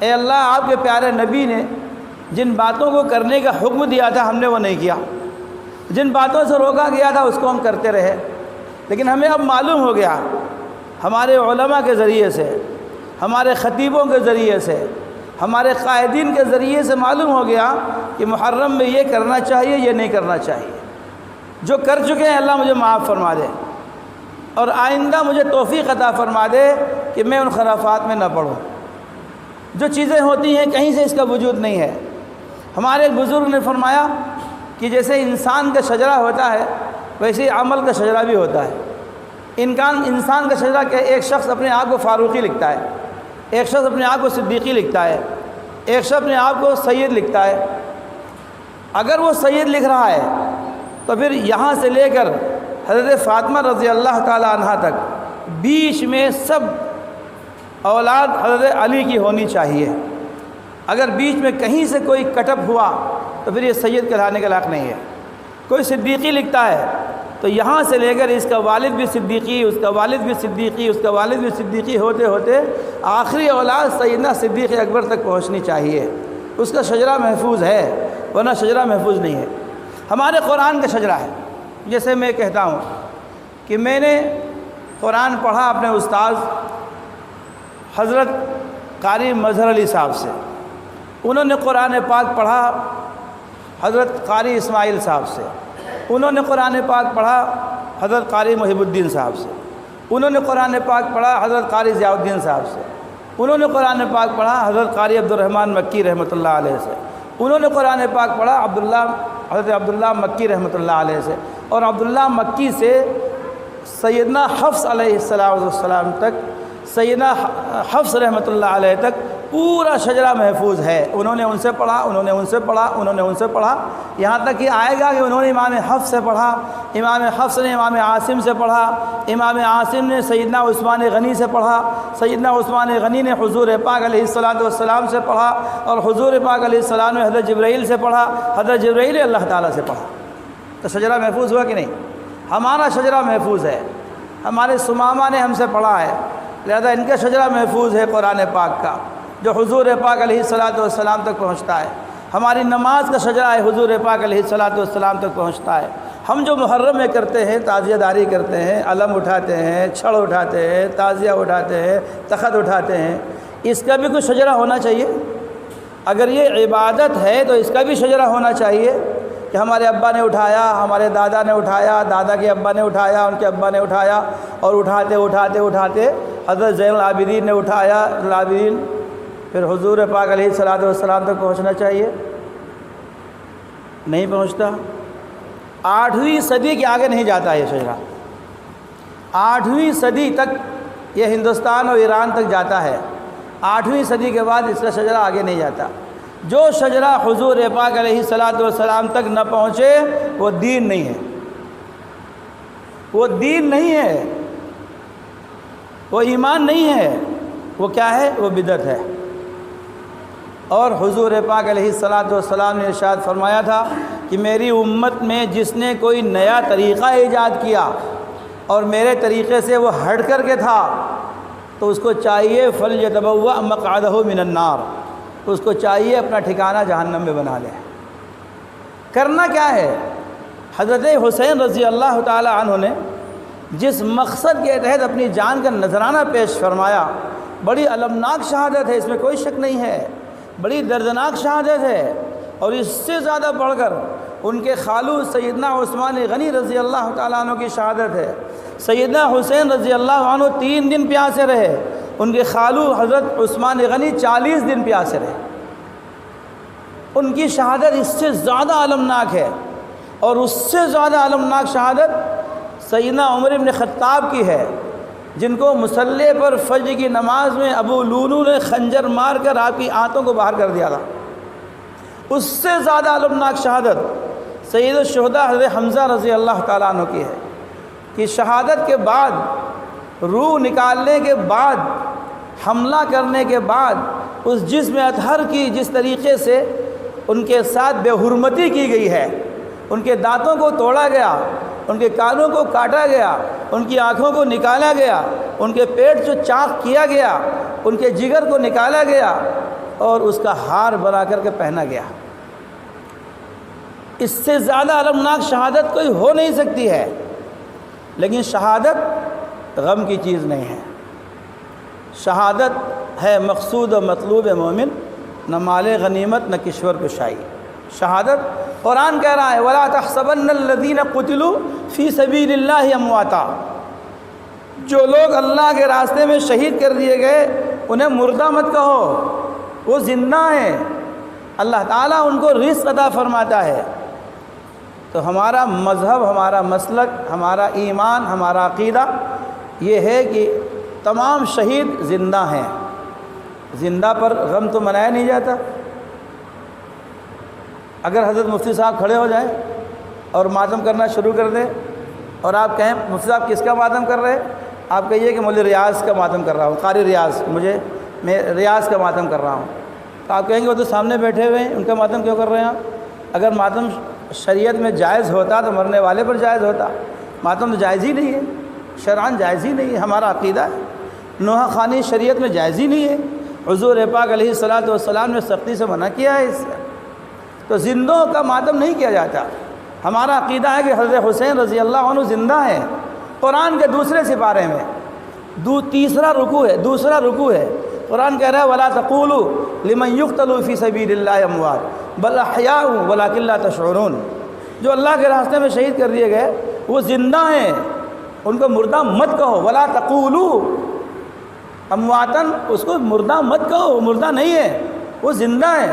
اے اللہ آپ کے پیارے نبی نے جن باتوں کو کرنے کا حکم دیا تھا ہم نے وہ نہیں کیا، جن باتوں سے روکا گیا تھا اس کو ہم کرتے رہے، لیکن ہمیں اب معلوم ہو گیا ہمارے علماء کے ذریعے سے، ہمارے خطیبوں کے ذریعے سے، ہمارے قائدین کے ذریعے سے معلوم ہو گیا کہ محرم میں یہ کرنا چاہیے، یہ نہیں کرنا چاہیے۔ جو کر چکے ہیں اللہ مجھے معاف فرما دے، اور آئندہ مجھے توفیق عطا فرما دے کہ میں ان خرافات میں نہ پڑھوں۔ جو چیزیں ہوتی ہیں کہیں سے اس کا وجود نہیں ہے۔ ہمارے ایک بزرگ نے فرمایا کہ جیسے انسان کا شجرہ ہوتا ہے ویسے ہی عمل کا شجرہ بھی ہوتا ہے۔ انسان کا شجرہ کہ ایک شخص اپنے آپ کو فاروقی لکھتا ہے، ایک شخص اپنے آپ کو صدیقی لکھتا ہے، ایک شخص اپنے آپ کو سید لکھتا ہے۔ اگر وہ سید لکھ رہا ہے تو پھر یہاں سے لے کر حضرت فاطمہ رضی اللہ تعالی عنہا تک بیچ میں سب اولاد حضرت علی کی ہونی چاہیے۔ اگر بیچ میں کہیں سے کوئی کٹ اپ ہوا تو پھر یہ سید کہلانے کے لائق نہیں ہے۔ کوئی صدیقی لکھتا ہے تو یہاں سے لے کر اس کا والد بھی صدیقی، اس کا والد بھی صدیقی، اس کا والد بھی صدیقی ہوتے ہوتے آخری اولاد سیدنا صدیق اکبر تک پہنچنی چاہیے۔ اس کا شجرہ محفوظ ہے، ورنہ شجرہ محفوظ نہیں ہے۔ ہمارے قرآن کا شجرہ ہے۔ جیسے میں کہتا ہوں کہ میں نے قرآن پڑھا اپنے استاذ حضرت قاری مظہر علی صاحب سے، انہوں نے قرآن پاک پڑھا حضرت قاری اسماعیل صاحب سے، انہوں نے قرآن پاک پڑھا حضرت قاری محب الدین صاحب سے، انہوں نے قرآن پاک پڑھا حضرت قاری ضیاء الدین صاحب سے، انہوں نے قرآن پاک پڑھا حضرت قاری عبدالرحمن مکی رحمۃ اللہ علیہ سے، انہوں نے قرآن پاک پڑھا حضرت عبداللہ مکی رحمۃ اللہ علیہ سے، اور عبداللہ مکی سے سیدنا حفص علیہ السلام تک، سیدنا حفص رحمۃ اللہ علیہ تک پورا شجرہ محفوظ ہے۔ انہوں نے ان سے پڑھا، انہوں نے ان سے پڑھا، انہوں نے ان سے پڑھا، یہاں تک کہ آئے گا کہ انہوں نے امام حفص سے پڑھا، امام حفص نے امام عاصم سے پڑھا، امام عاصم نے سیدنا عثمان غنی سے پڑھا، سیدنا عثمان غنی نے حضور پاک علیہ السلام سے پڑھا، اور حضور پاک علیہ السلام نے حضرت جبرائیل سے پڑھا، حضرت جبرائیل نے اللہ تعالیٰ سے پڑھا۔ تو شجرہ محفوظ ہوا کہ نہیں؟ ہمارا شجرہ محفوظ ہے، ہمارے سمامہ نے ہم سے پڑھا ہے، لہذا ان کا شجرہ محفوظ ہے قرآن پاک کا، جو حضور پاک علیہ السلام تک پہنچتا ہے۔ ہماری نماز کا شجرہ ہے، حضور پاک علیہ السلام تک پہنچتا ہے۔ ہم جو محرم میں کرتے ہیں، تعزیہ داری کرتے ہیں، علم اٹھاتے ہیں، چھڑ اٹھاتے ہیں، تعزیہ اٹھاتے ہیں، تخت اٹھاتے ہیں، اس کا بھی کوئی شجرہ ہونا چاہیے۔ اگر یہ عبادت ہے تو اس کا بھی شجرہ ہونا چاہیے کہ ہمارے ابا نے اٹھایا، ہمارے دادا نے اٹھایا، دادا کے ابا نے اٹھایا، ان کے ابا نے اٹھایا، اور اٹھاتے اٹھاتے اٹھاتے حضرت زین العابدین نے اٹھایا، العابدین پھر حضور پاک علیہ السلام تک پہنچنا چاہیے۔ نہیں پہنچتا۔ 8ویں صدی کے آگے نہیں جاتا یہ شجرہ، 8ویں صدی تک یہ ہندوستان اور ایران تک جاتا ہے، 8ویں صدی کے بعد اس کا شجرہ آگے نہیں جاتا۔ جو شجرہ حضور پاک علیہ السلام تک نہ پہنچے وہ دین نہیں ہے، وہ دین نہیں ہے۔ وہ ایمان نہیں ہے، وہ کیا ہے؟ وہ بدعت ہے۔ اور حضور پاک علیہ الصلاۃ والسلام نے ارشاد فرمایا تھا کہ میری امت میں جس نے کوئی نیا طریقہ ایجاد کیا اور میرے طریقے سے وہ ہٹ کر کے تھا تو اس کو چاہیے فَلْيَتَبَوَّأْ مَقْعَدَهُ مِنَ النَّارِ، تو اس کو چاہیے اپنا ٹھکانہ جہنم میں بنا لے۔ کرنا کیا ہے؟ حضرت حسین رضی اللہ تعالی عنہ نے جس مقصد کے تحت اپنی جان کا نذرانہ پیش فرمایا، بڑی المناک شہادت ہے، اس میں کوئی شک نہیں ہے، بڑی دردناک شہادت ہے، اور اس سے زیادہ بڑھ کر ان کے خالو سیدنا عثمان غنی رضی اللہ تعالیٰ عنہ کی شہادت ہے۔ سیدنا حسین رضی اللہ عنہ 3 دن پیاسے رہے، ان کے خالو حضرت عثمان غنی 40 دن پیاسے رہے۔ ان کی شہادت اس سے زیادہ المناک ہے، اور اس سے زیادہ المناک شہادت سیدنا عمر بن خطاب کی ہے، جن کو مصلی پر فجر کی نماز میں ابو لولو نے خنجر مار کر آپ کی آنتوں کو باہر کر دیا تھا۔ اس سے زیادہ المناک شہادت سید الشہداء حضرت حمزہ رضی اللہ تعالیٰ عنہ کی ہے کہ شہادت کے بعد، روح نکالنے کے بعد، حملہ کرنے کے بعد اس جسم اطہر کی جس طریقے سے ان کے ساتھ بے حرمتی کی گئی ہے، ان کے دانتوں کو توڑا گیا، ان کے کانوں کو کاٹا گیا، ان کی آنکھوں کو نکالا گیا، ان کے پیٹ سے چاک کیا گیا، ان کے جگر کو نکالا گیا اور اس کا ہار بنا کر کے پہنا گیا، اس سے زیادہ المناک شہادت کوئی ہو نہیں سکتی ہے۔ لیکن شہادت غم کی چیز نہیں ہے، شہادت ہے مقصود و مطلوب مومن، نہ مال غنیمت نہ کشور کشائی۔ شہادت قرآن کہہ رہا ہے وَلَا تَحْسَبَنَّ الَّذِينَ قُتِلُوا فِي سَبِيلِ اللَّهِ أَمْوَاتًا، جو لوگ اللہ کے راستے میں شہید کر دیے گئے انہیں مردہ مت کہو، وہ زندہ ہیں، اللہ تعالیٰ ان کو رزق عطا فرماتا ہے۔ تو ہمارا مذہب، ہمارا مسلک، ہمارا ایمان، ہمارا عقیدہ یہ ہے کہ تمام شہید زندہ ہیں، زندہ پر غم تو منایا نہیں جاتا۔ اگر حضرت مفتی صاحب کھڑے ہو جائیں اور ماتم کرنا شروع کر دیں اور آپ کہیں مفتی صاحب کس کا ماتم کر رہے ہیں، آپ کہیے کہ مولوی ریاض کا ماتم کر رہا ہوں، قاری ریاض، میں ریاض کا ماتم کر رہا ہوں، تو آپ کہیں گے وہ تو سامنے بیٹھے ہوئے ہیں، ان کا ماتم کیوں کر رہے ہیں آپ؟ اگر ماتم شریعت میں جائز ہوتا تو مرنے والے پر جائز ہوتا، ماتم تو جائز ہی نہیں ہے، شرعاً جائز ہی نہیں ہے، ہمارا عقیدہ ہے۔ نوحہ خوانی شریعت میں جائز ہی نہیں ہے، حضور پاک علیہ الصلاۃ والسلام نے سختی سے منع کیا ہے اس سے، تو زندوں کا ماتم نہیں کیا جاتا۔ ہمارا عقیدہ ہے کہ حضرت حسین رضی اللہ عنہ زندہ ہیں۔ قرآن کے دوسرے سپارے میں دوسرا رکوع ہے، قرآن کہہ رہا ہے وَلَا تَقُولُوا لِمَنْ يُقْتَلُوا فِي سَبِيلِ اللَّهِ أَمْوَاتٌ بَلْ أَحْيَاءٌ وَلَكِنْ لَا تَشْعُرُونَ، جو اللہ کے راستے میں شہید کر دیے گئے وہ زندہ ہیں، ان کو مردہ مت کہو۔ وَلَا تَقُولُوا أَمْوَاتًا، اس کو مردہ مت کہو، وہ مردہ نہیں ہے، وہ زندہ ہے۔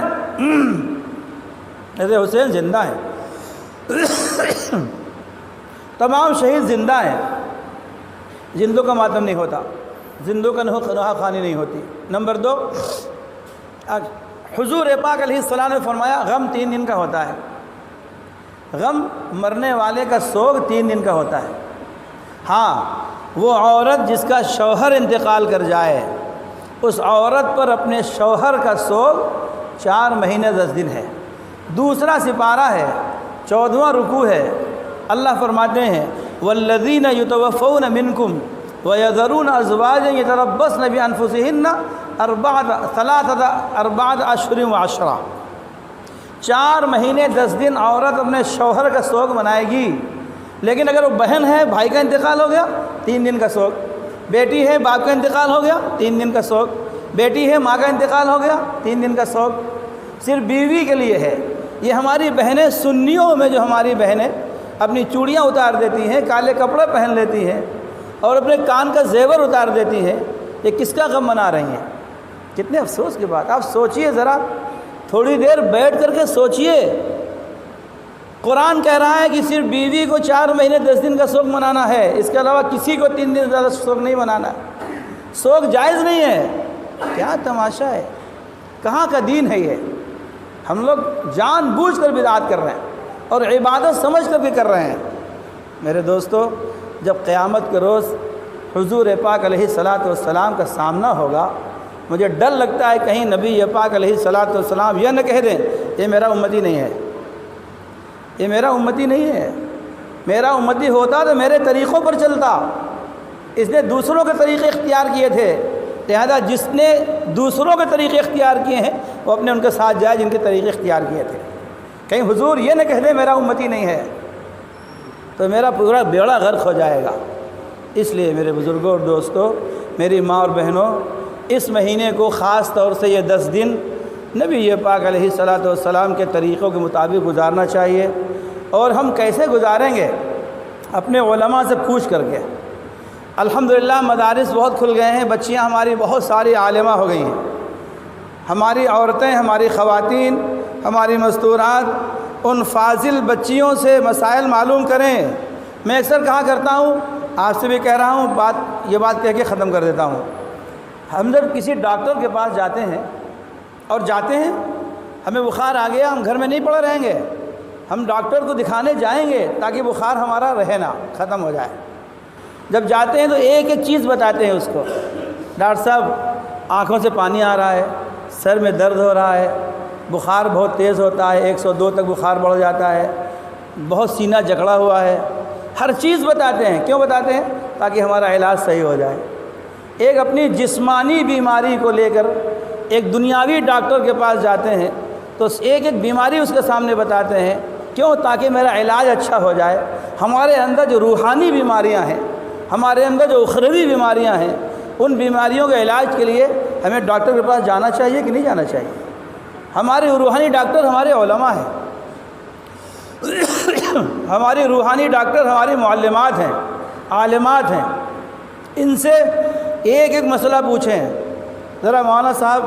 حضرت حسین زندہ ہیں، تمام شہید زندہ ہیں، زندوں کا ماتم نہیں ہوتا، زندوں کا نوحہ خوانی نہیں ہوتی۔ نمبر 2، حضور پاک علیہ السلام نے فرمایا غم 3 دن کا ہوتا ہے، غم مرنے والے کا سوگ 3 دن کا ہوتا ہے۔ ہاں، وہ عورت جس کا شوہر انتقال کر جائے اس عورت پر اپنے شوہر کا سوگ 4 مہینے 10 دن ہے۔ دوسرا سپارہ ہے، 14واں رکوع ہے، اللہ فرماتے ہیں والذین یتوفون منکم وَيَذَرُونَ أَزْوَاجًا يَتَرَبَّصْنَ بِأَنفُسِهِنَّ أَرْبَعَةَ أَشْهُرٍ وَعَشْرًا، 4 مہینے 10 دن عورت اپنے شوہر کا سوگ منائے گی۔ لیکن اگر وہ بہن ہے، بھائی کا انتقال ہو گیا، 3 دن کا سوگ، بیٹی ہے، باپ کا انتقال ہو گیا، 3 دن کا سوگ، بیٹی ہے، ماں کا انتقال ہو گیا، 3 دن کا سوگ۔ صرف بیوی کے لیے ہے۔ یہ ہماری بہنیں سنیوں میں جو ہماری بہنیں اپنی چوڑیاں اتار دیتی ہیں، کالے کپڑے پہن لیتی ہیں اور اپنے کان کا زیور اتار دیتی ہیں، یہ کس کا غم منا رہی ہیں؟ کتنے افسوس کی بات۔ آپ سوچئے ذرا، تھوڑی دیر بیٹھ کر کے سوچئے۔ قرآن کہہ رہا ہے کہ صرف بیوی کو 4 مہینے 10 دن کا سوگ منانا ہے، اس کے علاوہ کسی کو 3 دن زیادہ سوگ نہیں منانا، سوگ جائز نہیں ہے۔ کیا تماشا ہے، کہاں کا دین ہے یہ؟ ہم لوگ جان بوجھ کر بدعات کر رہے ہیں اور عبادت سمجھ کر بھی کر رہے ہیں۔ میرے دوستو، جب قیامت کے روز حضور پاک علیہ الصلاۃ والسلام کا سامنا ہوگا، مجھے ڈر لگتا ہے کہیں نبی پاک علیہ الصلاۃ والسلام یہ نہ کہہ دیں یہ میرا امتی نہیں ہے، یہ میرا امتی نہیں ہے۔ میرا امتی ہوتا تو میرے طریقوں پر چلتا، اس نے دوسروں کے طریقے اختیار کیے تھے، لہذا جس نے دوسروں کے طریقے اختیار کیے ہیں وہ اپنے ان کے ساتھ جائے جن کے طریقے اختیار کیے تھے۔ کہیں حضور یہ نہ کہہ دیں میرا امتی نہیں ہے تو میرا پورا بیڑا غرق ہو جائے گا۔ اس لیے میرے بزرگوں اور دوستوں، میری ماں اور بہنوں، اس مہینے کو خاص طور سے یہ 10 دن نبی پاک علیہ الصلاۃ والسلام کے طریقوں کے مطابق گزارنا چاہیے۔ اور ہم کیسے گزاریں گے؟ اپنے علماء سے پوچھ کر کے۔ الحمدللہ مدارس بہت کھل گئے ہیں، بچیاں ہماری بہت ساری عالمہ ہو گئی ہیں، ہماری عورتیں، ہماری خواتین، ہماری مستورات ان فاضل بچیوں سے مسائل معلوم کریں۔ میں اکثر کہا کرتا ہوں، آپ سے بھی کہہ رہا ہوں، یہ بات کہہ کے ختم کر دیتا ہوں۔ ہم جب کسی ڈاکٹر کے پاس جاتے ہیں ہمیں بخار آ گیا، ہم گھر میں نہیں پڑے رہیں گے، ہم ڈاکٹر کو دکھانے جائیں گے تاکہ بخار ہمارا رہے نہ، ختم ہو جائے۔ جب جاتے ہیں تو ایک ایک چیز بتاتے ہیں اس کو، ڈاکٹر صاحب آنکھوں سے پانی آ رہا ہے، سر میں درد ہو رہا ہے، بخار بہت تیز ہوتا ہے، 102 تک بخار بڑھ جاتا ہے، بہت سینہ جکڑا ہوا ہے، ہر چیز بتاتے ہیں۔ کیوں بتاتے ہیں؟ تاکہ ہمارا علاج صحیح ہو جائے۔ ایک اپنی جسمانی بیماری کو لے کر ایک دنیاوی ڈاکٹر کے پاس جاتے ہیں تو ایک ایک بیماری اس کے سامنے بتاتے ہیں، کیوں؟ تاکہ میرا علاج اچھا ہو جائے۔ ہمارے اندر جو روحانی بیماریاں ہیں، ہمارے اندر جو اخروی بیماریاں ہیں، ان بیماریوں کے علاج کے لیے ہمیں ڈاکٹر کے پاس جانا چاہیے کہ نہیں جانا چاہیے؟ ہمارے روحانی ڈاکٹر ہمارے علماء ہیں، ہماری روحانی ڈاکٹر ہماری معلمات ہیں، عالمات ہیں۔ ان سے ایک ایک مسئلہ پوچھیں، ذرا مولانا صاحب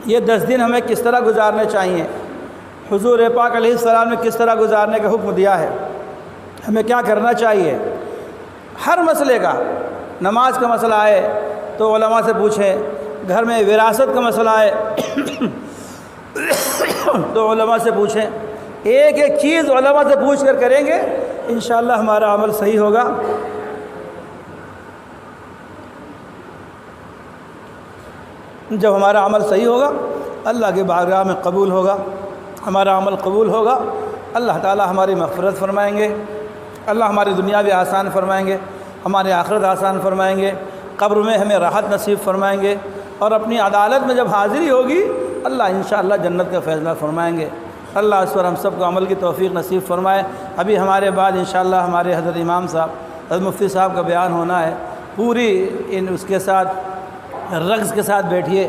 یہ 10 دن ہمیں کس طرح گزارنے چاہیے؟ حضور پاک علیہ السلام نے کس طرح گزارنے کا حکم دیا ہے؟ ہمیں کیا کرنا چاہیے؟ ہر مسئلے کا، نماز کا مسئلہ آئے تو علماء سے پوچھیں، گھر میں وراثت کا مسئلہ آئے تو علماء سے پوچھیں۔ ایک ایک چیز علماء سے پوچھ کر کریں گے، انشاءاللہ ہمارا عمل صحیح ہوگا۔ جب ہمارا عمل صحیح ہوگا اللہ کی بارگاہ میں قبول ہوگا، ہمارا عمل قبول ہوگا، اللہ تعالی ہماری مغفرت فرمائیں گے، اللہ ہماری دنیا بھی آسان فرمائیں گے، ہماری آخرت آسان فرمائیں گے، قبر میں ہمیں راحت نصیب فرمائیں گے، اور اپنی عدالت میں جب حاضری ہوگی اللہ انشاءاللہ جنت کا فیصلہ فرمائیں گے۔ اللہ اس پر ہم سب کو عمل کی توفیق نصیب فرمائے۔ ابھی ہمارے بعد انشاءاللہ ہمارے حضرت امام صاحب، حضرت مفتی صاحب کا بیان ہونا ہے، پوری اس کے ساتھ رقص کے ساتھ بیٹھیے،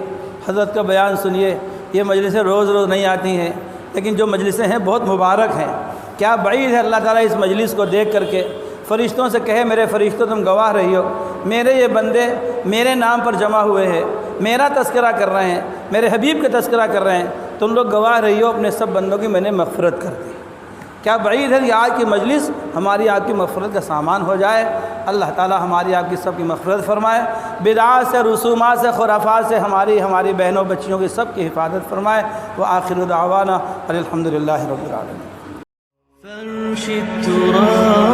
حضرت کا بیان سنیے۔ یہ مجلسیں روز روز نہیں آتی ہیں، لیکن جو مجلسیں ہیں بہت مبارک ہیں۔ کیا بعید ہے اللہ تعالیٰ اس مجلس کو دیکھ کر کے فرشتوں سے کہے، میرے فرشتوں تم گواہ رہی ہو، میرے یہ بندے میرے نام پر جمع ہوئے ہیں، میرا تذکرہ کر رہے ہیں، میرے حبیب کا تذکرہ کر رہے ہیں، تم لوگ گواہ رہی ہو اپنے سب بندوں کی میں نے مغفرت کر دی۔ کیا بعید ہے کہ آج کی مجلس ہماری آپ کی مغفرت کا سامان ہو جائے۔ اللہ تعالیٰ ہماری آپ کی سب کی مغفرت فرمائے، بدعات سے، رسومات سے، خرافات سے ہماری بہنوں بچیوں کی سب کی حفاظت فرمائے۔ وآخر دعوانا الحمدللہ رب العالمین۔ فرش التراب